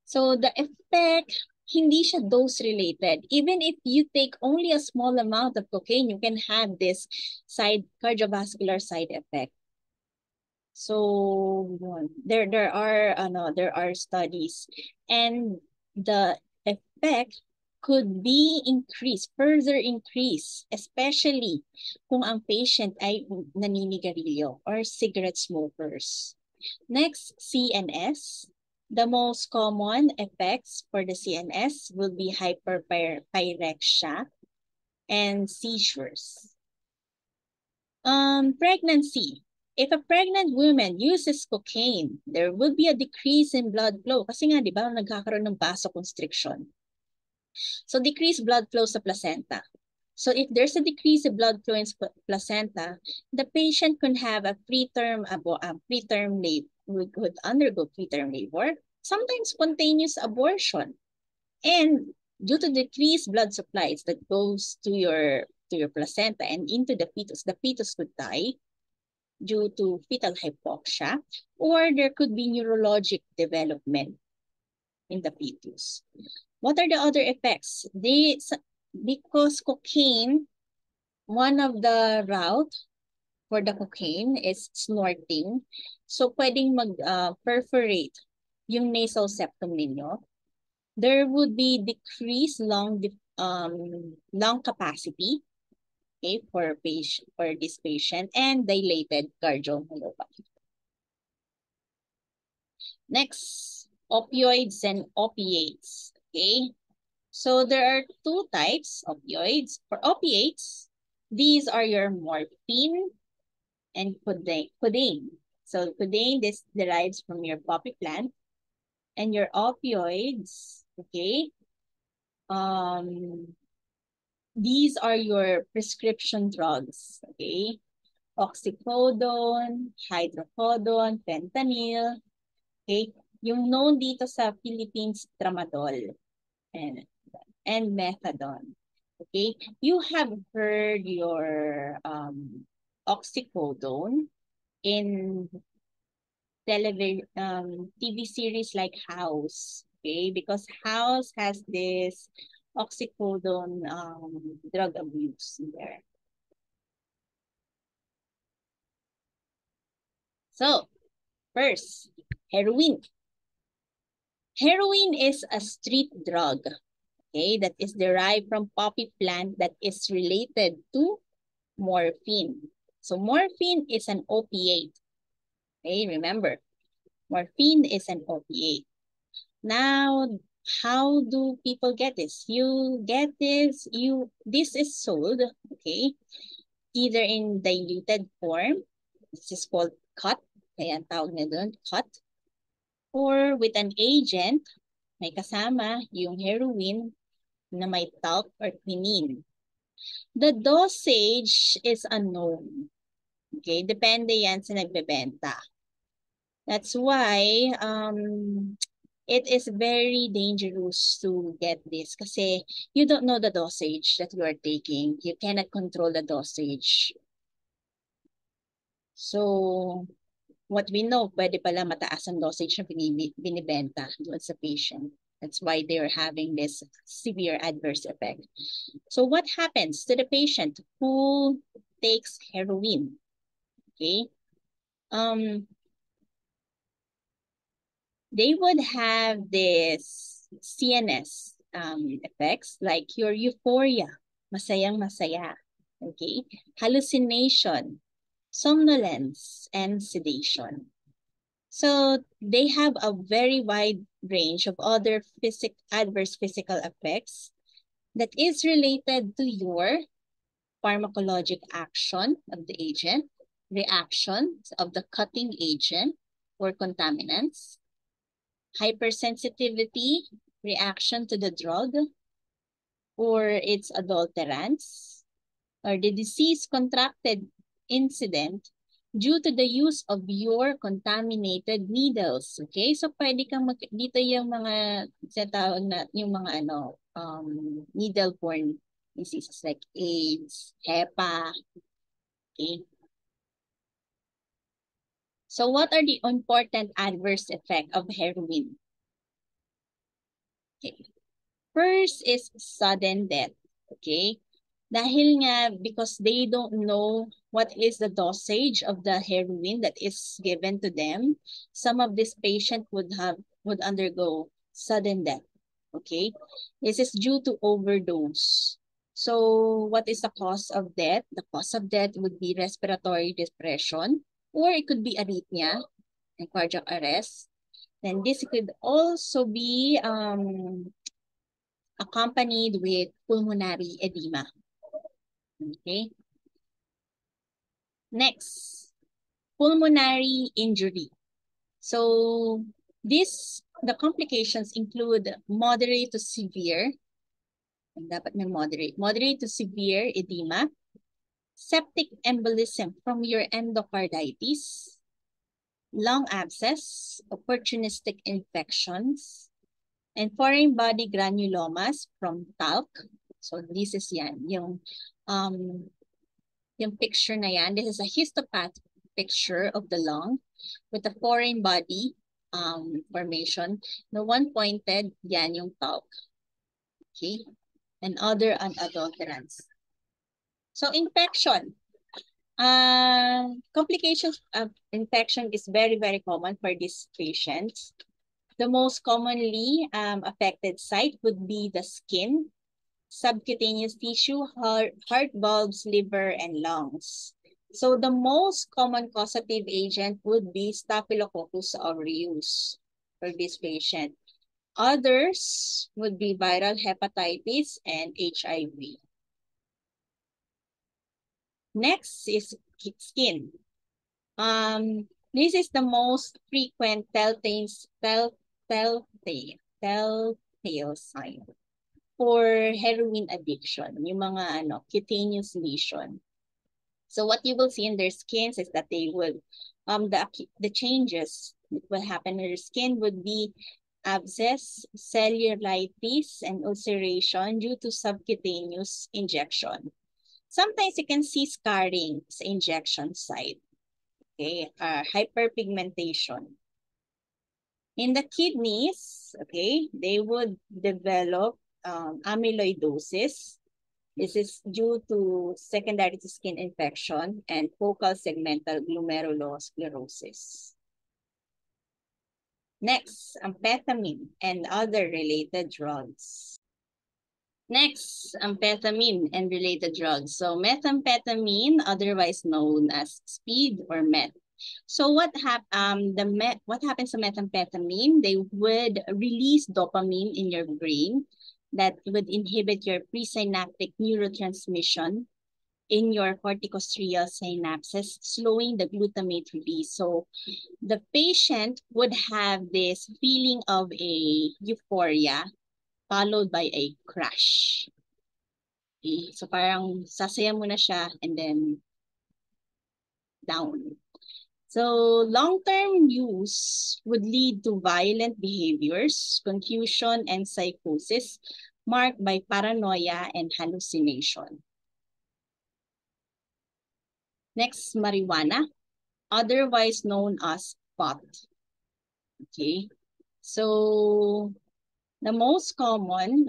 So the effect, hindi siya dose-related. Even if you take only a small amount of cocaine, you can have this cardiovascular side effect. So there are studies, and the effect could be further increase, especially kung ang patient ay naninigarilyo or cigarette smokers. Next, CNS. The most common effects for the CNS will be hyperpyrexia and seizures. Pregnancy. If a pregnant woman uses cocaine, there will be a decrease in blood flow. Kasi nga, di ba, nagkakaroon ng vasoconstriction. So, decreased blood flow sa placenta. So, if there's a decrease in blood flow in placenta, the patient could have a preterm labor, would undergo preterm labor, sometimes spontaneous abortion. And due to decreased blood supplies that goes to your placenta and into the fetus could die due to fetal hypoxia, or there could be neurologic development in the fetus. What are the other effects? Because cocaine, one of the route for the cocaine is snorting. So pwedeng perforate yung nasal septum ninyo. There would be decreased lung capacity, okay, for this patient, and dilated cardiomyopathy. Next, opioids and opiates. Okay, so there are two types of opioids. For opiates, these are your morphine and codeine. So codeine, this derives from your poppy plant, and your opioids, okay, these are your prescription drugs, okay? Oxycodone, hydrocodone, fentanyl, okay? Yung known dito sa Philippines, tramadol and methadone, okay? You have heard your oxycodone in TV series like House, okay? Because House has this oxycodone drug abuse there. So, first, heroin. Heroin is a street drug, okay, that is derived from poppy plant that is related to morphine. So, morphine is an opiate. Okay, remember, morphine is an opiate. Now, how do people get this? You get this, this is sold, okay, either in diluted form, this is called cut, kaya ang tawag na doon, cut, or with an agent, may kasama yung heroin na may talc or quinine. The dosage is unknown. Okay, depende yan sa nagbebenta. That's why it is very dangerous to get this kasi you don't know the dosage that you are taking. You cannot control the dosage. So, what we know, pwede pala mataas ang dosage na binibenta doon sa patient. That's why they're having this severe adverse effect. So what happens to the patient who takes heroin? Okay. They would have this CNS effects like your euphoria, masayang-masaya, okay? Hallucination, somnolence, and sedation. So they have a very wide range of other adverse physical effects that is related to your pharmacologic action of the agent, reactions of the cutting agent or contaminants, hypersensitivity, reaction to the drug or its adulterants, or the disease contracted incident due to the use of your contaminated needles. Okay? So, pwede kang dito yung mga, yung mga needle-borne diseases like AIDS, HEPA. Okay? So what are the important adverse effects of heroin? Okay. First is sudden death. Okay. Dahil nga, because they don't know what is the dosage of the heroin that is given to them, some of this patient would undergo sudden death. Okay. This is due to overdose. So what is the cause of death? The cause of death would be respiratory depression, or it could be arrhythmia and cardiac arrest. Then this could also be accompanied with pulmonary edema. Okay. Next, pulmonary injury. So the complications include moderate to severe, dapat may moderate to severe edema, septic embolism from your endocarditis, lung abscess, opportunistic infections, and foreign body granulomas from talc. So this is yan, yung picture na yan. This is a histopath picture of the lung with a foreign body formation. The one pointed, yan yung talc. Okay? And other unadulterants. So infection. Complications of infection is very, very common for these patients. The most commonly affected site would be the skin, subcutaneous tissue, heart valves, liver, and lungs. So the most common causative agent would be Staphylococcus aureus for this patient. Others would be viral hepatitis and HIV. Next is skin. This is the most frequent telltale sign for heroin addiction, yung mga cutaneous lesion. So what you will see in their skins is that they will, the changes that will happen in their skin would be abscess, cellulitis, and ulceration due to subcutaneous injection. Sometimes you can see scarring sa injection site. Okay, hyperpigmentation. In the kidneys, okay, they would develop amyloidosis. This is due to secondary to skin infection and focal segmental glomerulosclerosis. Next, amphetamine and other related drugs. Next, amphetamine and related drugs. So methamphetamine, otherwise known as speed or meth. So what happens to methamphetamine? They would release dopamine in your brain that would inhibit your presynaptic neurotransmission in your corticostrial synapses, slowing the glutamate release. So the patient would have this feeling of a euphoria followed by a crash. Okay? So parang sasaya mo na siya and then down. So long-term use would lead to violent behaviors, confusion, and psychosis marked by paranoia and hallucination. Next, marijuana, otherwise known as pot. Okay, so the most common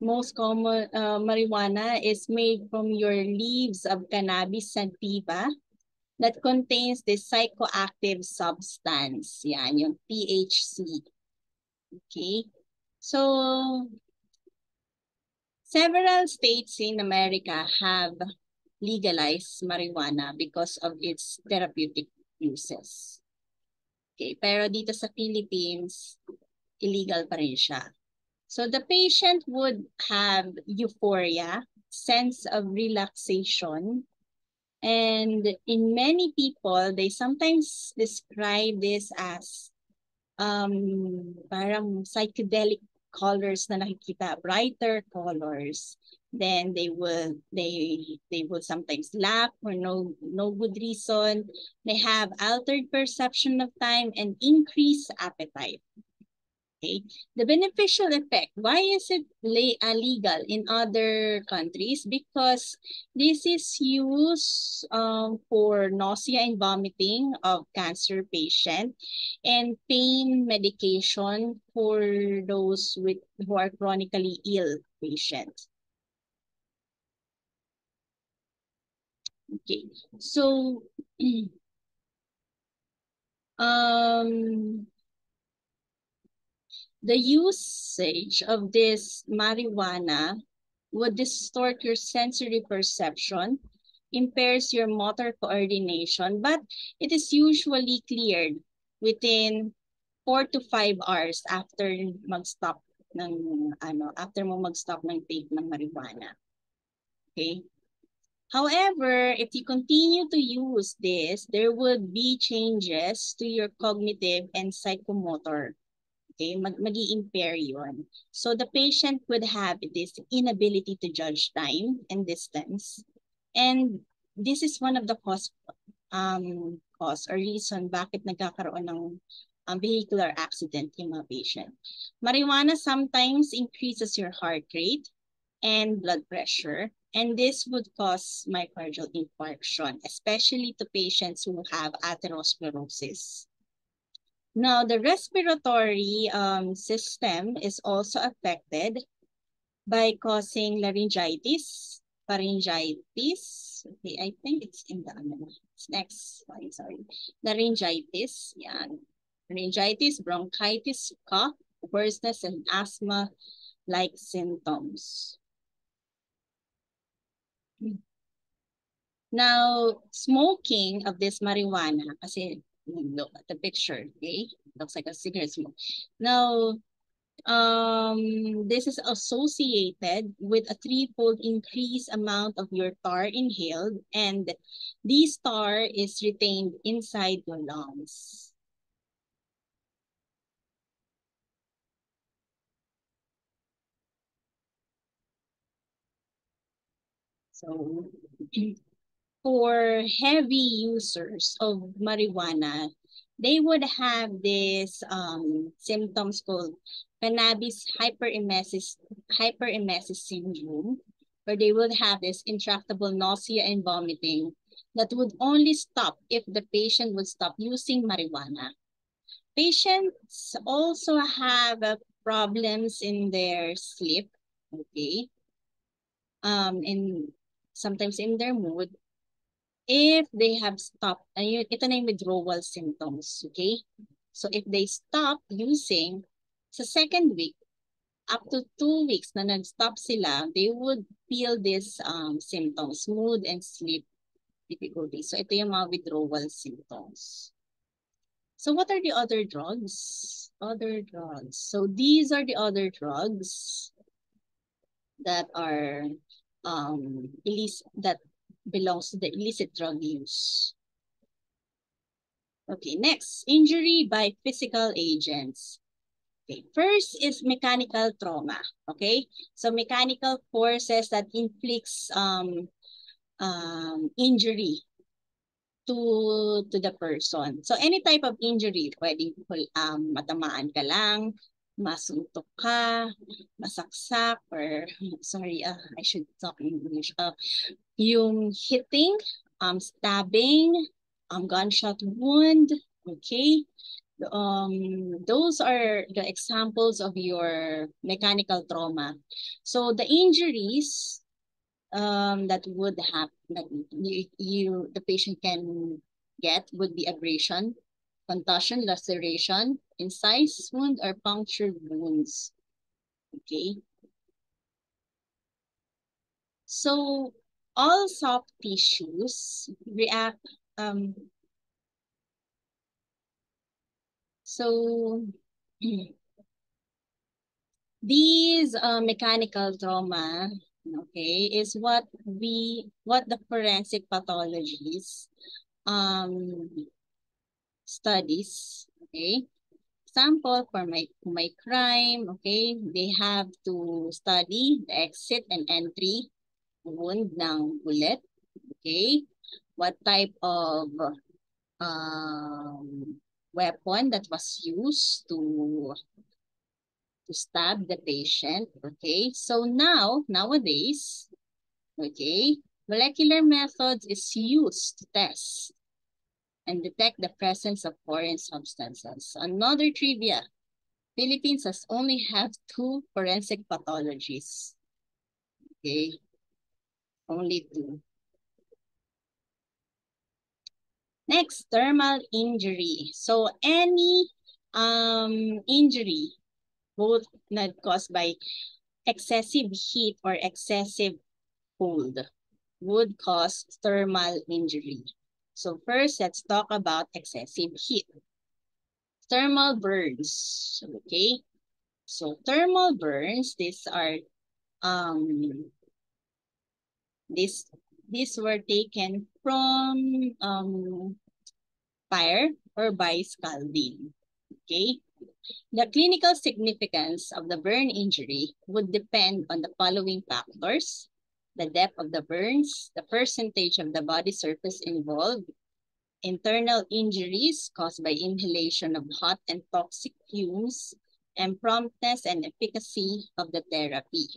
marijuana is made from your leaves of Cannabis sativa that contains this psychoactive substance. Yan, yung THC. Okay, so several states in America have legalized marijuana because of its therapeutic uses. Okay, pero dito sa Philippines, illegal pa rin siya. So the patient would have euphoria, sense of relaxation, and in many people, they sometimes describe this as parang psychedelic colors na nakikita, brighter colors. Then they will sometimes laugh for no good reason. They have altered perception of time and increased appetite. Okay, the beneficial effect. Why is it legal in other countries? Because this is used for nausea and vomiting of cancer patient and pain medication for those who are chronically ill patients. Okay, so um the usage of this marijuana would distort your sensory perception, impairs your motor coordination, but it is usually cleared within 4 to 5 hours after mag-stop after mo mag-stop ng take ng marijuana. Okay? However, if you continue to use this, there would be changes to your cognitive and psychomotor. Okay, mag-i-impair yun. So the patient would have this inability to judge time and distance. And this is one of the cause or reason bakit nagkakaroon ng vehicular accident yung mga patient. Marijuana sometimes increases your heart rate and blood pressure, and this would cause myocardial infarction, especially to patients who have atherosclerosis. Now, the respiratory system is also affected by causing laryngitis, pharyngitis. Okay, I think it's in the it's next one, sorry. Laryngitis, yan. Laryngitis, bronchitis, cough, hoarseness, and asthma-like symptoms. Now, smoking of this marijuana, kasi look at the picture, okay? Looks like a cigarette smoke. Now, this is associated with a threefold increased amount of your tar inhaled, and this tar is retained inside your lungs. So, for heavy users of marijuana, they would have this symptoms called cannabis hyperemesis syndrome, where they would have this intractable nausea and vomiting that would only stop if the patient would stop using marijuana. Patients also have problems in their sleep, okay, and sometimes in their mood, if they have stopped, ito na yung withdrawal symptoms, okay? So if they stop using, sa second week, up to 2 weeks na nag-stop sila, they would feel these symptoms, mood and sleep difficulty. So ito yung mga withdrawal symptoms. So what are the other drugs? Other drugs. So these are the other drugs that are that belongs to the illicit drug use. Okay, next, injury by physical agents. Okay, first is mechanical trauma. Okay, so mechanical forces that inflicts injury to the person. So any type of injury, pwedeng matamaan ka lang, masuntok ka, masaksak, or sorry, I should talk in English. Yung hitting, stabbing, gunshot wound, okay? Those are the examples of your mechanical trauma. So the injuries that would happen, that the patient can get would be abrasion, contusion, laceration, incised wound, or punctured wounds. Okay. So all soft tissues react. So these mechanical trauma, okay, is what the forensic pathologies studies, okay. Example, for my crime, okay, they have to study the exit and entry wound ng bullet, okay, what type of weapon that was used to to stab the patient. Okay, so nowadays, okay, molecular methods is used to test and detect the presence of foreign substances. Another trivia, Philippines has only have 2 forensic pathologies. Okay, only 2. Next, thermal injury. So any injury, both not caused by excessive heat or excessive cold, would cause thermal injury. So first, let's talk about excessive heat. Thermal burns, okay? So thermal burns, these are, these were taken from fire or by scalding, okay? The clinical significance of the burn injury would depend on the following factors: the depth of the burns, the percentage of the body surface involved, internal injuries caused by inhalation of hot and toxic fumes, and promptness and efficacy of the therapy.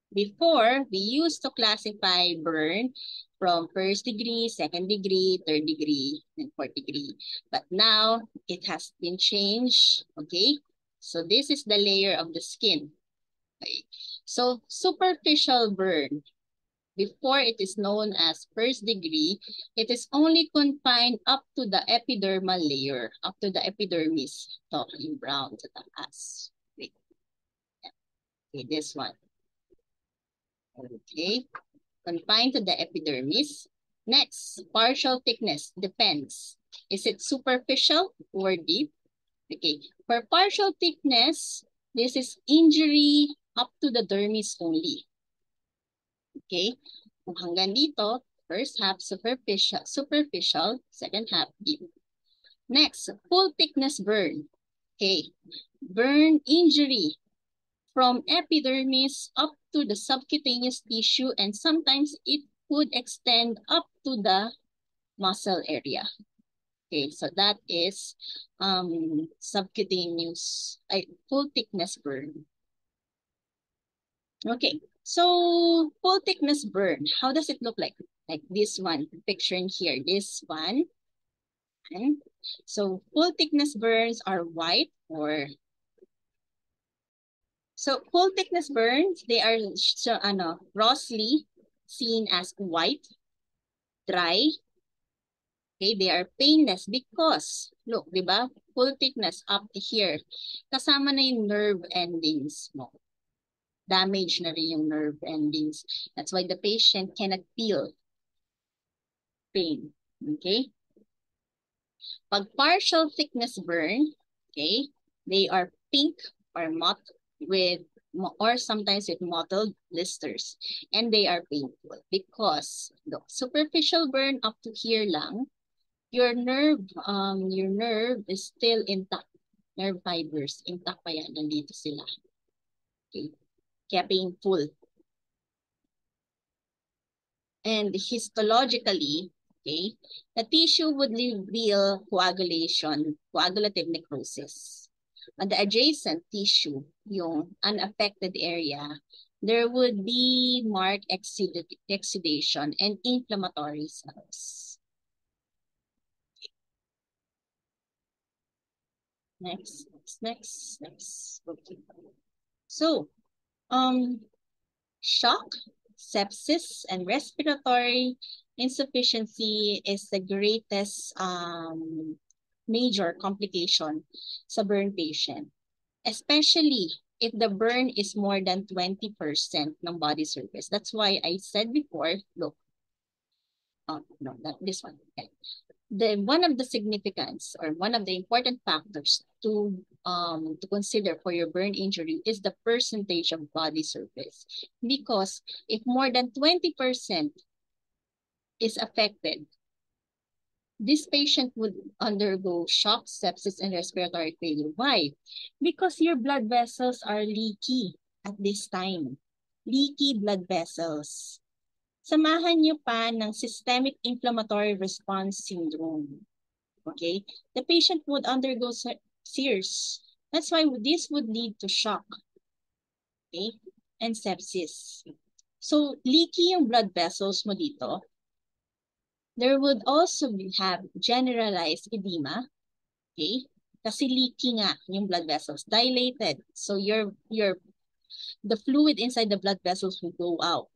Before, we used to classify burn from first degree, second degree, third degree, and fourth degree. But now, it has been changed, okay? So this is the layer of the skin. Okay. So superficial burn, before it is known as first degree, it is only confined up to the epidermal layer, up to the epidermis, talking brown to the ass. Wait. Okay, this one. Okay, confined to the epidermis. Next, partial thickness depends. Is it superficial or deep? Okay, for partial thickness, this is injury up to the dermis only. Okay, kung hanggang dito, first half superficial, second half deep. Next, full thickness burn. Okay, burn injury from epidermis up to the subcutaneous tissue, and sometimes it could extend up to the muscle area. Okay, so that is subcutaneous, full thickness burn. Okay, so full thickness burn, how does it look like? Like this one, picturing here, this one. Okay. So full thickness burns are white or so full thickness burns, they are rosely seen as white, dry. Okay, they are painless because, look, di ba? Full thickness up to here. Kasama na yung nerve endings mo. Damage na rin yung nerve endings. That's why the patient cannot feel pain. Okay? Pag partial thickness burn, okay, they are pink or sometimes with mottled blisters, and they are painful because the superficial burn up to here lang, your nerve is still intact. Nerve fibers intact pa yan, nandito sila. Okay, kaya painful. And histologically, okay, the tissue would reveal coagulative necrosis. On the adjacent tissue, yung unaffected area, there would be marked exudation and inflammatory cells. Next. Okay. So, shock, sepsis, and respiratory insufficiency is the greatest major complication sa burn patient. Especially if the burn is more than 20% ng body surface. That's why I said before, look, no, not this one. Okay. One of the significance or one of the important factors to consider for your burn injury is the percentage of body surface. Because if more than 20% is affected, this patient would undergo shock, sepsis, and respiratory failure. Why? Because your blood vessels are leaky at this time. Leaky blood vessels. Samahan nyo pa ng systemic inflammatory response syndrome. Okay? The patient would undergo sears. That's why this would lead to shock, okay, and sepsis. So, leaky yung blood vessels mo dito. There would also have generalized edema, okay? Kasi leaky nga yung blood vessels, dilated. So, the fluid inside the blood vessels will go out.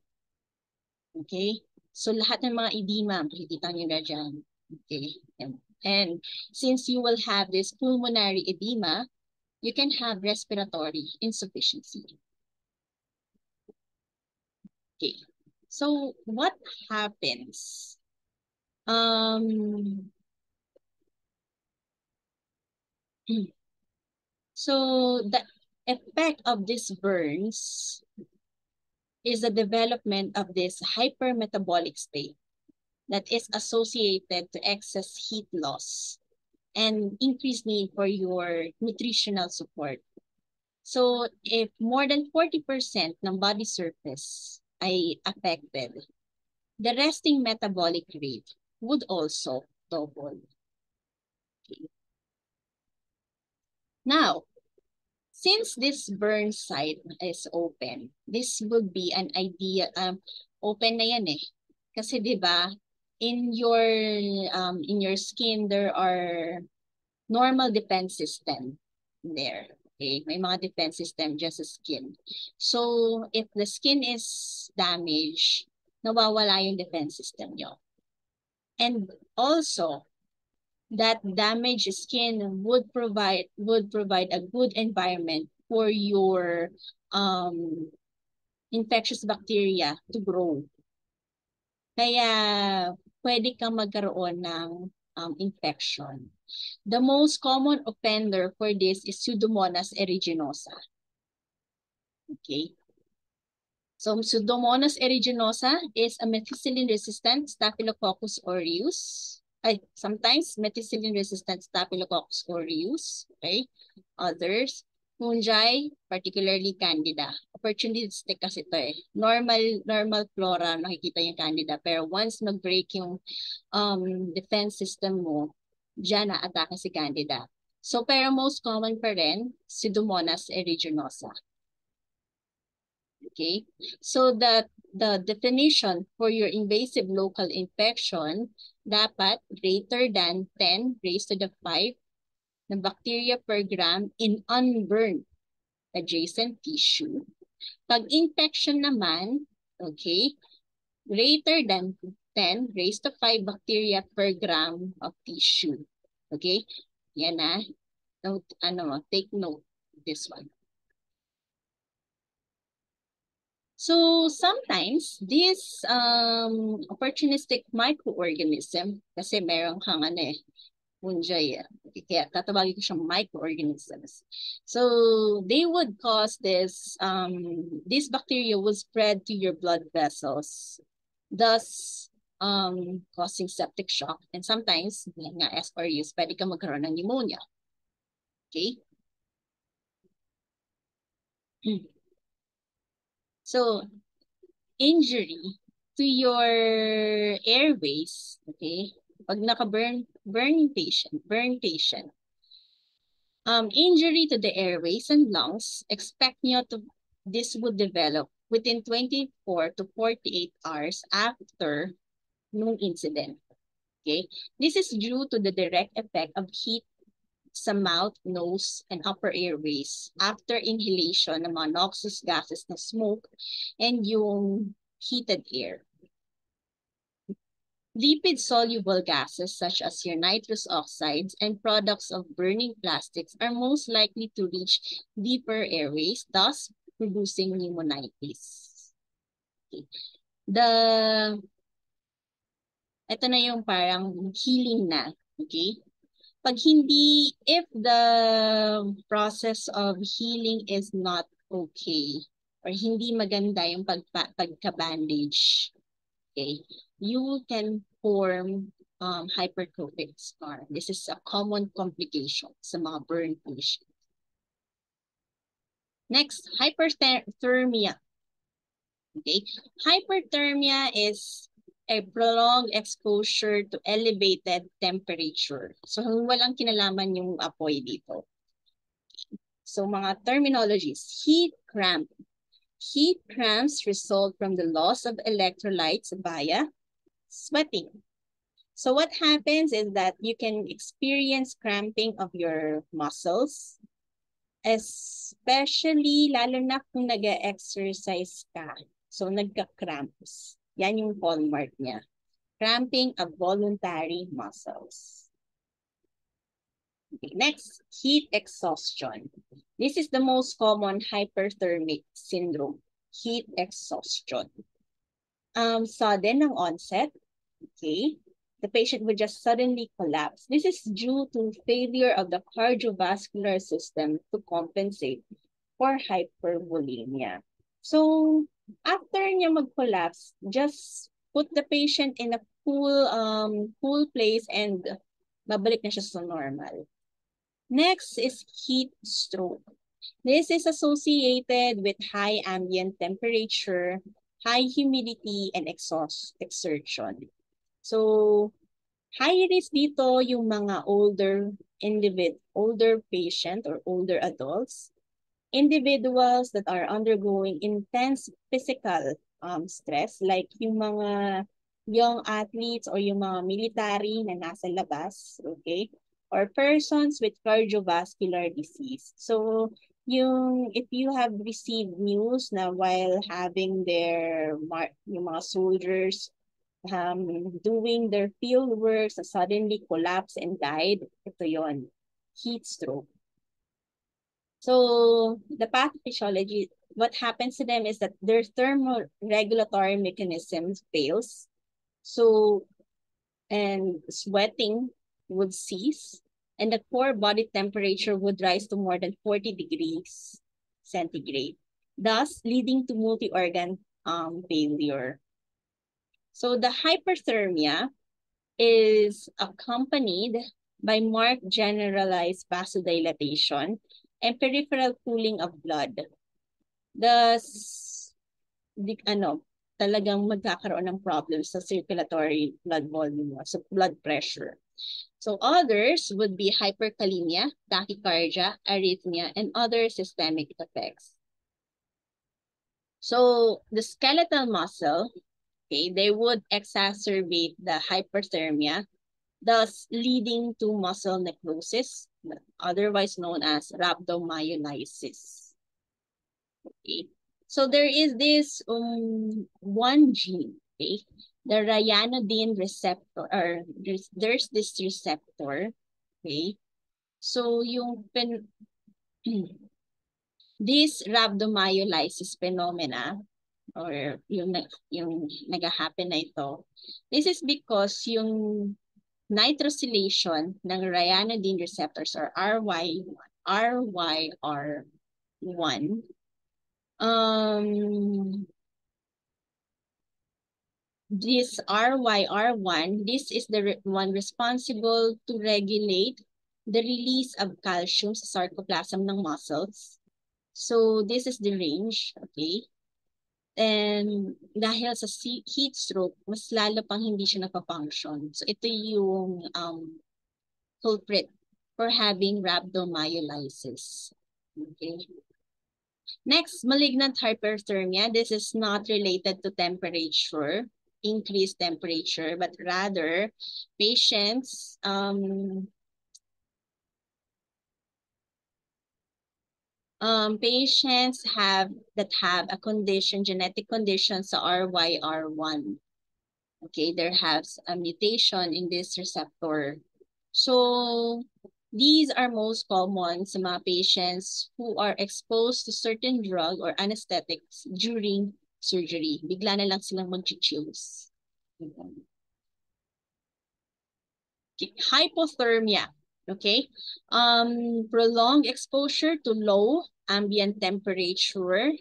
Okay? So, lahat ng mga edema, makikita nyo na dyan. Okay? And since you will have this pulmonary edema, you can have respiratory insufficiency. Okay. So, what happens? So, the effect of these burns is the development of this hypermetabolic state that is associated to excess heat loss and increased need for your nutritional support. So if more than 40% ng body surface ay affected, the resting metabolic rate would also double. Okay. Now, since this burn site is open, this would be an idea, open na yan eh. Kasi 'di ba, in your skin there are normal defense system there. Okay, may mga defense system just sa skin. So if the skin is damaged, nawawala yung defense system nyo. And also, that damaged skin would provide a good environment for your infectious bacteria to grow. Kaya pwede kang magkaroon ng infection. The most common offender for this is Pseudomonas aeruginosa. Okay. So Pseudomonas aeruginosa is a methicillin-resistant Staphylococcus aureus. Sometimes methicillin-resistant Staphylococcus aureus. Okay. Others, fungi, particularly Candida. Opportunistic kasi ito eh. Normal flora, nakikita yung Candida. Pero once mag-break yung defense system mo, diyan na-atake si Candida. So, pero most common pa rin, Pseudomonas aeruginosa. Okay? So, the definition for your invasive local infection, dapat greater than 10 raised to the 5 na bacteria per gram in unburned adjacent tissue. Pag infection naman, okay, greater than 10 raised to 5 bacteria per gram of tissue. Okay? Yan na. Note, take note this one. So sometimes this opportunistic microorganism, kasi meron kang fungi, kaya tatawagin ko siyang microorganisms. So they would cause this bacteria will spread to your blood vessels, thus causing septic shock, and sometimes nga SRUs, pwede ka magkaroon ng pneumonia. Okay? So, injury to your airways, okay? Pag naka-burn patient, injury to the airways and lungs, expect nyo this would develop within 24 to 48 hours after nung incident. Okay? This is due to the direct effect of heat sa mouth, nose, and upper airways after inhalation ng mga noxious gases na smoke and yung heated air. Lipid-soluble gases such as your nitrous oxides and products of burning plastics are most likely to reach deeper airways, thus producing pneumonitis. Okay. Ito na yung parang healing na. Okay? Pag hindi, if the process of healing is not okay, or hindi maganda yung pagka-bandage, okay, you can form hypertrophic scar. This is a common complication sa mga burn patients. Next, hyperthermia. Okay, hyperthermia is a prolonged exposure to elevated temperature. So walang kinalaman yung apoy dito. So mga terminologies, heat cramp. Heat cramps result from the loss of electrolytes via sweating. So what happens is that you can experience cramping of your muscles, especially lalo na kung nag-exercise ka. So nagka-cramps. Yan yung hallmark niya. Cramping of voluntary muscles. Okay, next, heat exhaustion. This is the most common hyperthermic syndrome, heat exhaustion. Sudden ang onset, okay? The patient would just suddenly collapse. This is due to failure of the cardiovascular system to compensate for hypervolemia. So, after niya mag-collapse, just put the patient in a cool place and babalik na siya sa normal. Next is heat stroke. This is associated with high ambient temperature, high humidity, and exertion. So, high risk dito yung mga older patient or older adults, individuals that are undergoing intense physical stress, like yung mga young athletes or yung mga military na nasa labas, okay? Or persons with cardiovascular disease. So, if you have received news na while having yung mga soldiers doing their field work, suddenly collapsed and died, ito yon, heat stroke. So the pathophysiology, what happens to them is that their thermoregulatory mechanisms fails. So, and sweating would cease, and the core body temperature would rise to more than 40 degrees centigrade, thus leading to multi-organ failure. So the hyperthermia is accompanied by marked generalized vasodilatation and peripheral cooling of blood. Thus, talagang magkakaroon ng problems sa circulatory blood volume, so blood pressure. So others would be hyperkalemia, tachycardia, arrhythmia, and other systemic effects. So the skeletal muscle, okay, they would exacerbate the hyperthermia, thus leading to muscle necrosis, otherwise known as rhabdomyolysis. Okay. So there is this one gene, okay, the ryanodine receptor, or there's this receptor, okay. So yung this rhabdomyolysis phenomena, or yung nag-happen na ito, this is because yung nitrosylation ng ryanodine receptors, or RYR1, this RYR1, this is the one responsible to regulate the release of calcium sa sarcoplasm ng muscles. So this is the range, okay? And dahil sa heat stroke, mas lalo pang hindi siya nagpa-function. So ito yung culprit for having rhabdomyolysis. Okay. Next, malignant hyperthermia. This is not related to temperature, increased temperature, but rather patients patients have a condition, genetic condition sa RYR1. Okay, there has a mutation in this receptor. So these are most common sa mga patients who are exposed to certain drug or anesthetics during surgery. Bigla na lang silang mag-choose. Hypothermia. Okay, prolonged exposure to low ambient temperature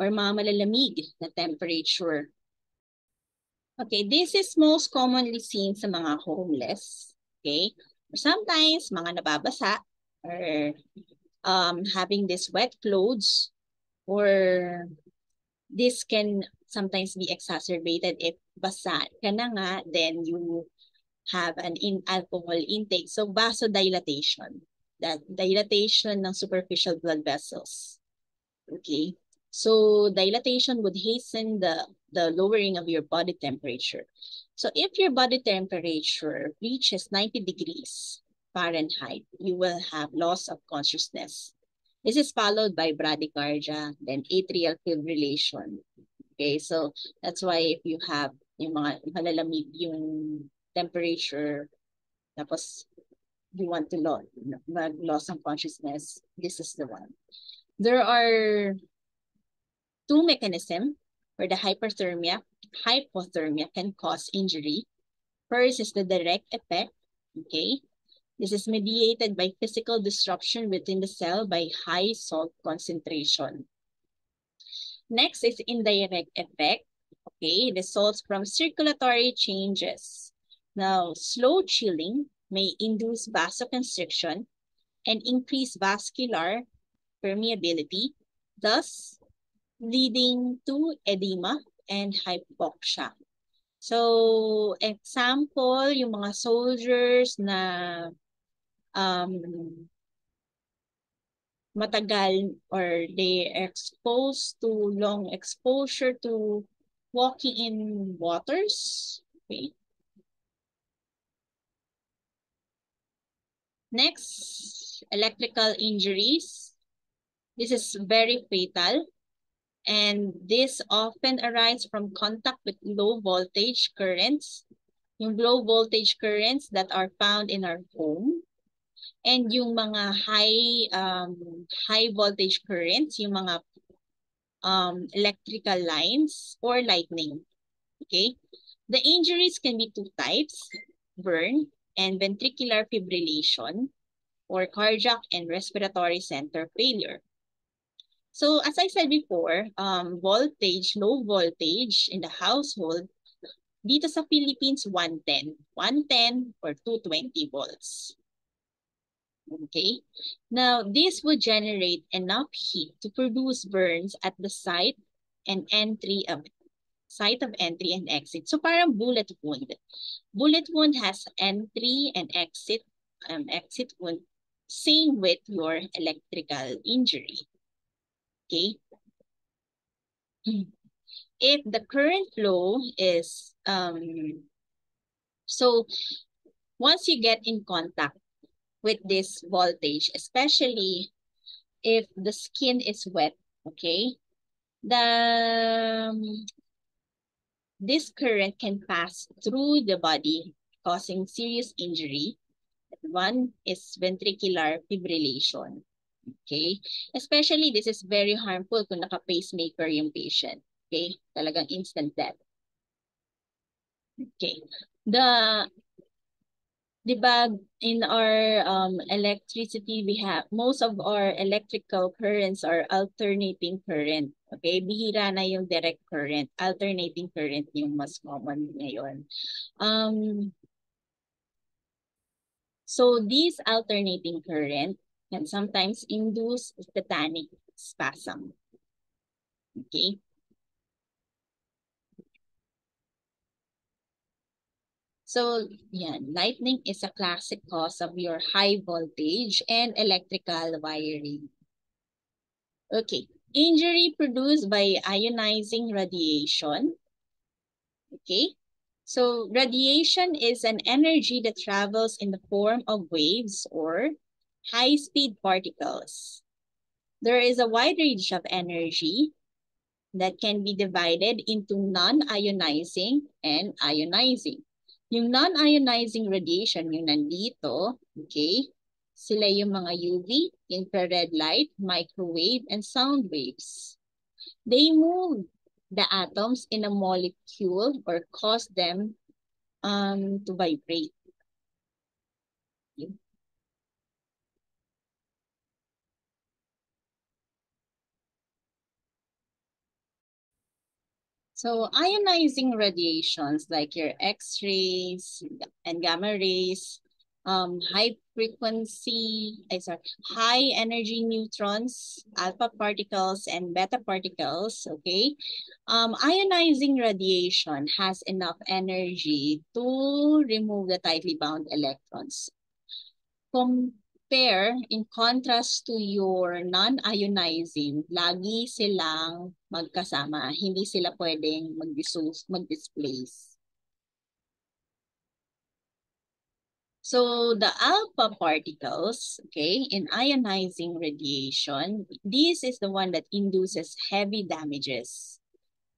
or mga malalamig na temperature. Okay, this is most commonly seen sa mga homeless. Okay, sometimes mga nababasa or having this wet clothes, or this can sometimes be exacerbated if basa ka na nga, then you have an alcohol intake. So vasodilatation. that dilatation ng superficial blood vessels. Okay, so dilatation would hasten the lowering of your body temperature. So if your body temperature reaches 90 degrees Fahrenheit, you will have loss of consciousness. This is followed by bradycardia, then atrial fibrillation. Okay, so that's why if you have yung mga malalamig yung temperature, tapos you want to loss of consciousness, this is the one. There are two mechanisms where the hypothermia can cause injury. First is the direct effect, okay? This is mediated by physical disruption within the cell by high salt concentration. Next is indirect effect, okay? Results from circulatory changes. Now, slow chilling may induce vasoconstriction and increase vascular permeability, thus leading to edema and hypoxia. So, example, yung mga soldiers na matagal or they exposed to long exposure to walking in waters. Okay. Next, electrical injuries. This is very fatal. And this often arises from contact with low voltage currents, yung low voltage currents that are found in our home, and yung mga high voltage currents, yung mga electrical lines or lightning. Okay, the injuries can be two types: burn and ventricular fibrillation, or cardiac and respiratory center failure. So as I said before, voltage, low voltage in the household, dito sa Philippines, 110 or 220 volts. Okay. Now, this would generate enough heat to produce burns at the site and entry of entry and exit. So parang bullet wound. Bullet wound has entry and exit wound. Same with your electrical injury. Okay. If the current flow is, so once you get in contact with this voltage, especially if the skin is wet, okay, this current can pass through the body, causing serious injury. One is ventricular fibrillation. Okay? Especially, this is very harmful kung naka-pacemaker yung patient. Okay? Talagang instant death. Okay. Diba, in our electricity, we have, most of our electrical currents are alternating current. Okay? Bihira na yung direct current. Alternating current yung mas common ngayon. So these alternating current can sometimes induce tetanic spasm. Okay. So yeah, lightning is a classic cause of your high voltage and electrical wiring. Okay. Injury produced by ionizing radiation. Okay. So radiation is an energy that travels in the form of waves or high-speed particles. There is a wide range of energy that can be divided into non-ionizing and ionizing. Yung non-ionizing radiation, yung nandito, okay, sila yung mga UV, infrared light, microwave, and sound waves. They move the atoms in a molecule or cause them to vibrate. So ionizing radiations like your X-rays and gamma rays, high energy neutrons, alpha particles, and beta particles, okay? Ionizing radiation has enough energy to remove the tightly bound electrons. Compared repair, in contrast to your non-ionizing, lagi silang magkasama. Hindi sila pwedeng mag-displace. So the alpha particles, okay, in ionizing radiation, this is the one that induces heavy damages.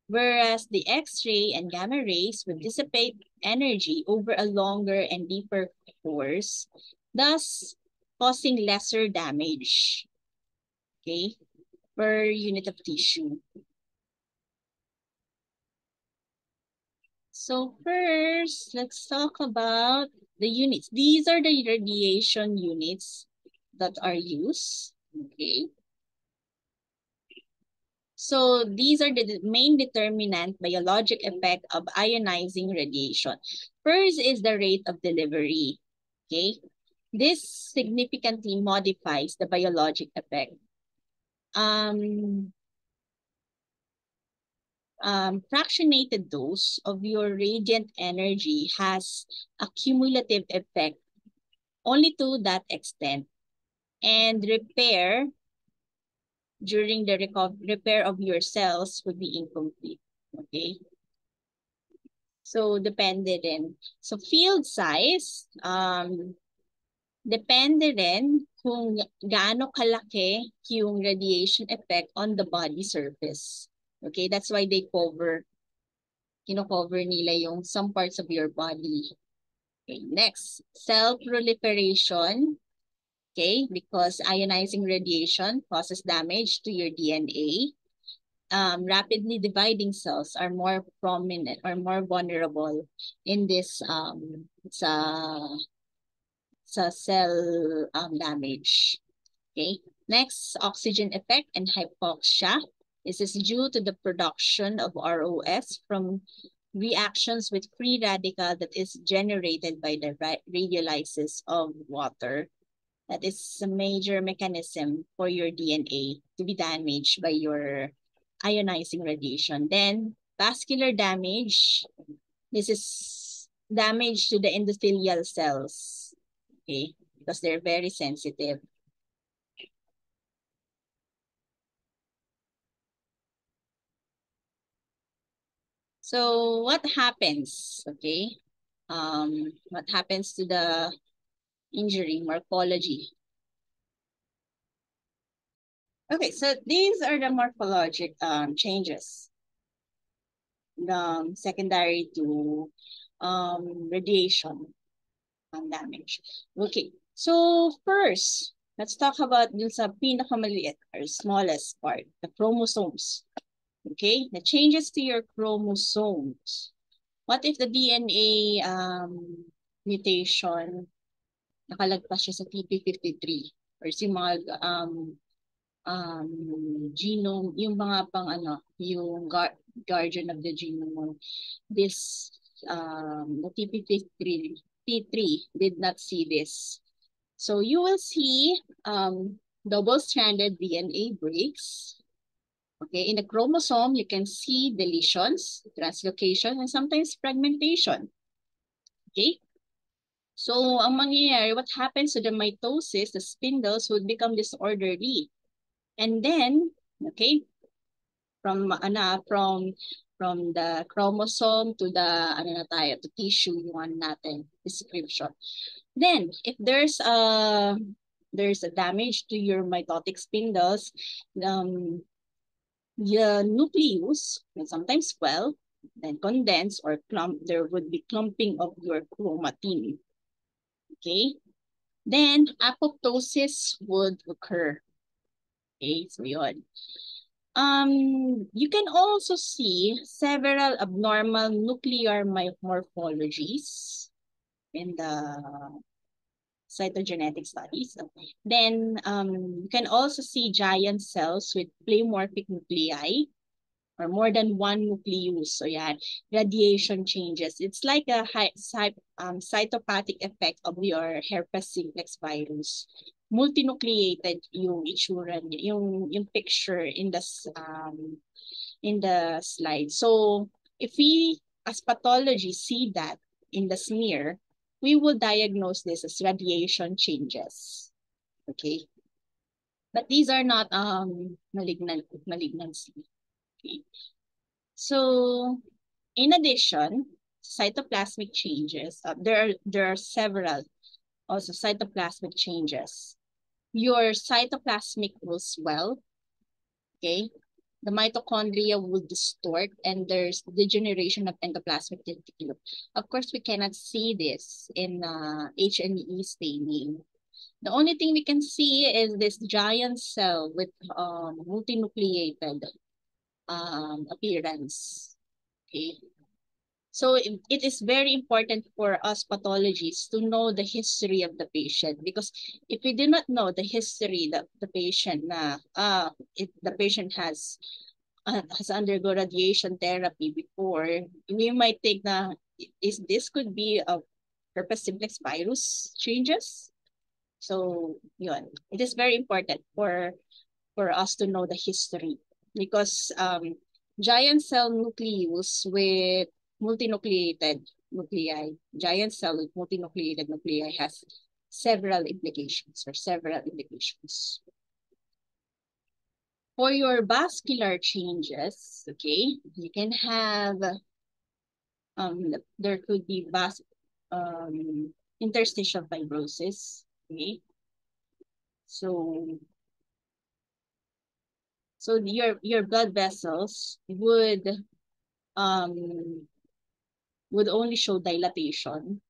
Whereas the X-ray and gamma rays will dissipate energy over a longer and deeper course, thus causing lesser damage, okay, per unit of tissue. So first, let's talk about the units. These are the radiation units that are used, okay? So these are the main determinant biologic effect of ionizing radiation. First is the rate of delivery, okay? This significantly modifies the biologic effect. Fractionated dose of your radiant energy has a cumulative effect only to that extent. And repair during the repair of your cells would be incomplete. Okay? So, depende din. So, field size, depende din kung gaano kalaki yung radiation effect on the body surface. Okay? That's why they kino-cover nila yung some parts of your body. Okay, next, cell proliferation. Okay, because ionizing radiation causes damage to your DNA. Rapidly dividing cells are more prominent or more vulnerable in this sa cell damage. Okay, next, oxygen effect and hypoxia. This is due to the production of ROS from reactions with free radical that is generated by the radiolysis of water. That is a major mechanism for your DNA to be damaged by your ionizing radiation. Then vascular damage. This is damage to the endothelial cells, okay, because they're very sensitive. So what happens, okay? What happens to the injury, morphology? Okay, so these are the morphologic changes secondary to radiation damage. Okay, so first, let's talk about dun sa pinakamaliit or smallest part, the chromosomes. Okay, the changes to your chromosomes. What if the DNA mutation nakalagpas siya sa TP53 or si mga genome, yung mga pang ano, yung guardian of the genome, this the TP53 T3 did not see this. So you will see double-stranded DNA breaks. Okay, in the chromosome, you can see deletions, translocation, and sometimes fragmentation. Okay, so ang mangyayari, what happens to the mitosis, the spindles would become disorderly. And then, okay, from the chromosome to the to tissue yung natin description. Then, if there's a damage to your mitotic spindles, the nucleus will sometimes swell, then condense or clump. There would be clumping of your chromatin. Okay, then apoptosis would occur. Okay, so yun. You can also see several abnormal nuclear morphologies in the cytogenetic studies. Then you can also see giant cells with pleomorphic nuclei or more than one nucleus. So yeah, radiation changes. It's like a cytopathic effect of your herpes simplex virus. Multinucleated yung itsura niya, yung picture in the slide. So if we as pathology see that in the smear, we will diagnose this as radiation changes. Okay. But these are not malignancy. Okay. So in addition, cytoplasmic changes, there are several also cytoplasmic changes. Your cytoplasmic will swell, okay? The mitochondria will distort and there's degeneration of endoplasmic reticulum. Of course, we cannot see this in H&E staining. The only thing we can see is this giant cell with multinucleated appearance. Okay. So it is very important for us pathologists to know the history of the patient, because if we do not know the history that the patient the patient has undergo radiation therapy before, we might think na is this could be a herpes simplex virus changes. So yun, it is very important for us to know the history, because giant cell nucleus with multinucleated nuclei, giant cell with multinucleated nuclei has several implications or several indications. For your vascular changes, okay, you can have there could be interstitial fibrosis, okay. So your blood vessels um would only show dilatation.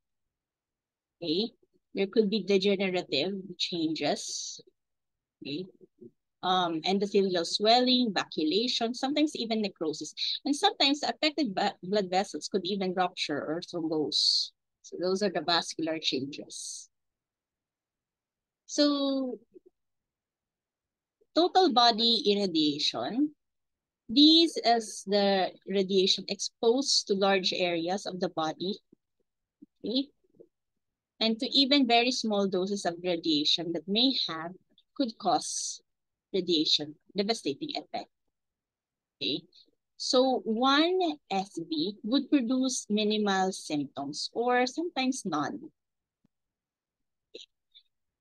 Okay. There could be degenerative changes. Okay. Endothelial swelling, vacuolation, sometimes even necrosis. And sometimes affected blood vessels could even rupture or thrombose. So those are the vascular changes. So total body irradiation. These is the radiation exposed to large areas of the body. Okay. And to even very small doses of radiation that may have could cause radiation, devastating effect. Okay. So one SB would produce minimal symptoms or sometimes none.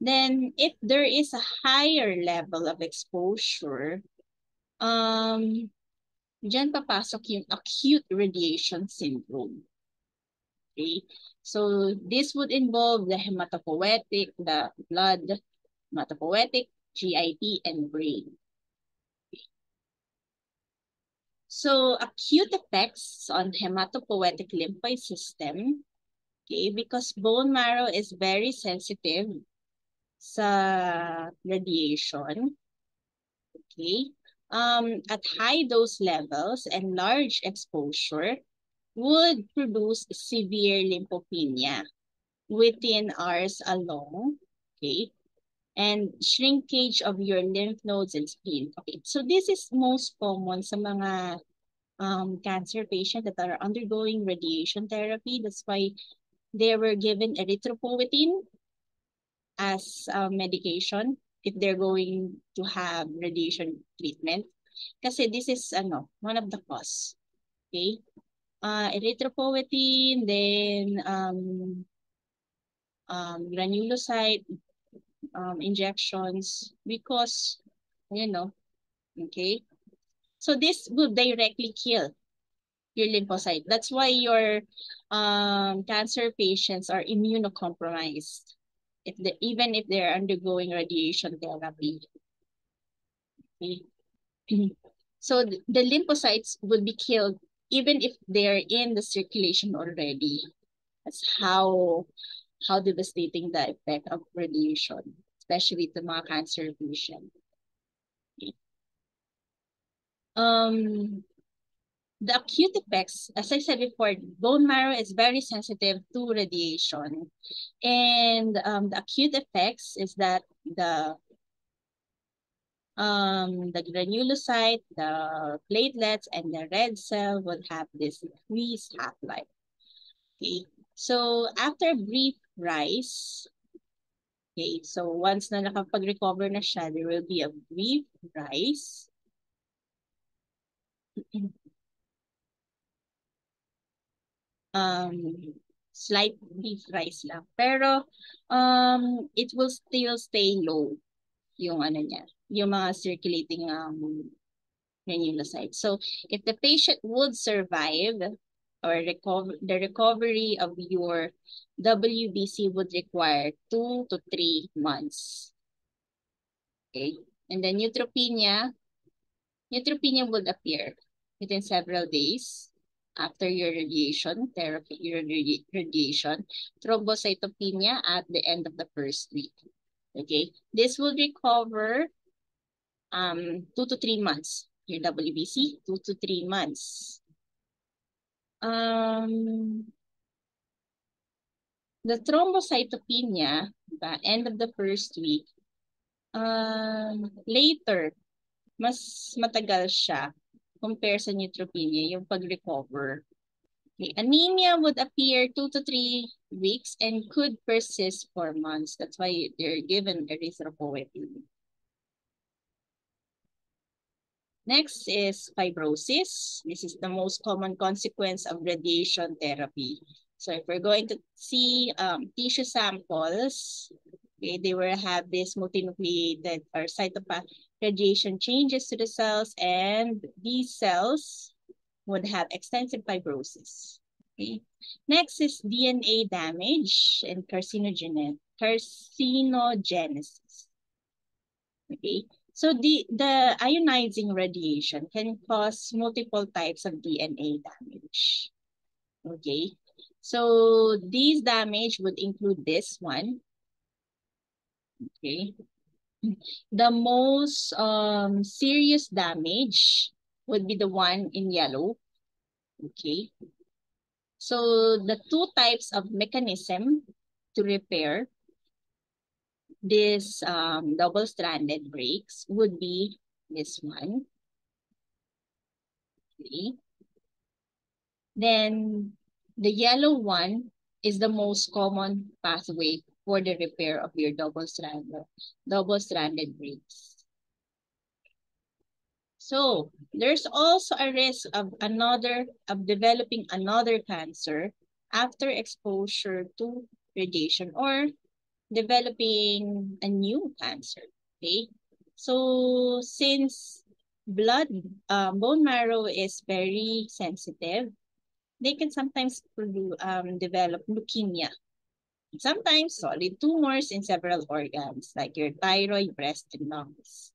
Then if there is a higher level of exposure, dyan papasok yung acute radiation syndrome. Okay. So this would involve the hematopoietic, the blood, hematopoietic, GIT, and brain. So acute effects on hematopoietic lymphoid system, okay, because bone marrow is very sensitive sa radiation, okay. At high dose levels and large exposure would produce severe lymphopenia within hours alone, okay, and shrinkage of your lymph nodes and spleen. Okay, so this is most common sa mga cancer patients that are undergoing radiation therapy. That's why they were given erythropoietin as medication if they're going to have radiation treatment. Kasi this is one of the cause. Okay? Erythropoietin, then granulocyte injections because, okay? So this will directly kill your lymphocyte. That's why your cancer patients are immunocompromised even if they're undergoing radiation therapy. Okay? So the lymphocytes will be killed even if they're in the circulation already. That's how devastating the effect of radiation, especially to mga cancer patient. Okay. The acute effects, as I said before, bone marrow is very sensitive to radiation. And the acute effects is that the granulocyte, the platelets, and the red cell would have this increased half-life. Okay, so after brief rise, okay, so once na nakapag-recover na siya, there will be a brief rise. Slight brief rise lang. Pero it will still stay low. yung ano niya, yung mga circulating granulocytes. So if the patient would survive or the recovery of your WBC would require 2 to 3 months. Okay. And then neutropenia would appear within several days after your radiation therapy, radiation, thrombocytopenia at the end of the first week. Okay, this will recover 2 to 3 months. Your WBC, 2 to 3 months. The thrombocytopenia, the end of the first week, later, mas matagal siya compare sa neutropenia, yung pag-recover. Okay. Anemia would appear 2 to 3 weeks and could persist for months. That's why they're given erythropoietin. Next is fibrosis. This is the most common consequence of radiation therapy. So if we're going to see tissue samples, okay, they will have this multinucleated or cytopathic radiation changes to the cells, and these cells would have extensive fibrosis. Okay. Next is DNA damage and carcinogenesis. Okay. So the ionizing radiation can cause multiple types of DNA damage. Okay. So these damage would include this one. Okay. The most serious damage would be the one in yellow. Okay. So the two types of mechanism to repair this double-stranded breaks would be this one. Okay. Then the yellow one is the most common pathway for the repair of your double-stranded breaks. So there's also a risk of developing another cancer after exposure to radiation or developing a new cancer. Okay, so since bone marrow is very sensitive, they can sometimes develop leukemia. Sometimes solid tumors in several organs like your thyroid, breast, and lungs.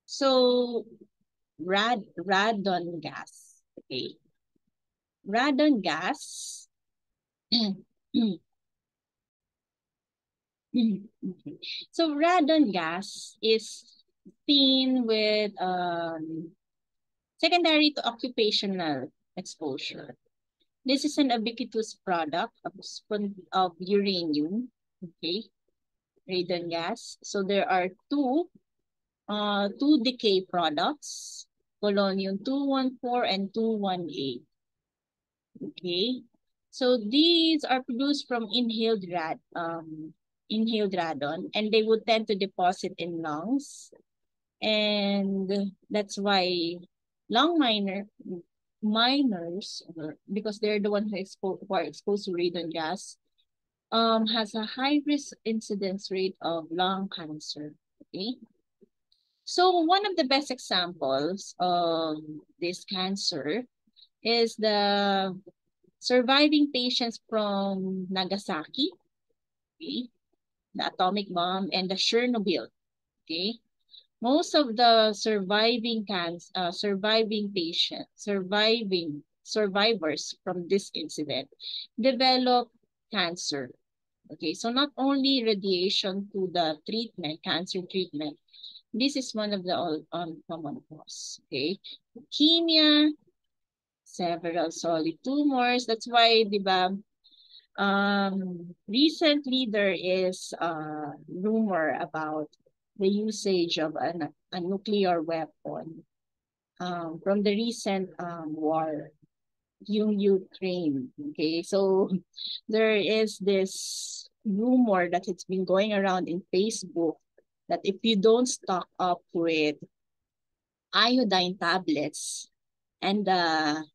So radon gas. Okay, radon gas. So radon gas is seen with secondary to occupational exposure. This is an ubiquitous product of uranium, okay, radon gas. So there are two decay products, polonium-214 and 218. Okay, so these are produced from inhaled radon, and they would tend to deposit in lungs, and that's why lung miners, because they're the ones who are exposed to radon gas, has a high risk incidence rate of lung cancer. Okay, so one of the best examples of this cancer is the surviving patients from Nagasaki, okay, the atomic bomb, and the Chernobyl. Okay, most of the survivors from this incident develop cancer. Okay, so not only radiation to the treatment, cancer treatment, this is one of the common cause. Okay, leukemia, several solid tumors. That's why, di ba, recently there is a rumor about the usage of a nuclear weapon from the recent war, yung Ukraine. Okay, so there is this rumor that it's been going around in Facebook that if you don't stock up with iodine tablets and the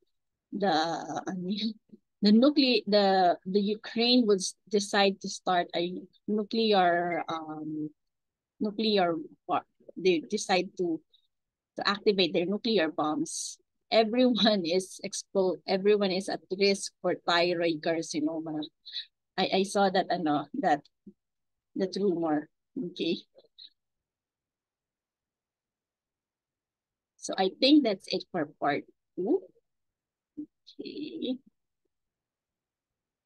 the Ukraine would decide to start a nuclear war. They decide to activate their nuclear bombs. Everyone is at risk for thyroid carcinoma. I saw that that rumor. Okay. So I think that's it for part 2. Okay.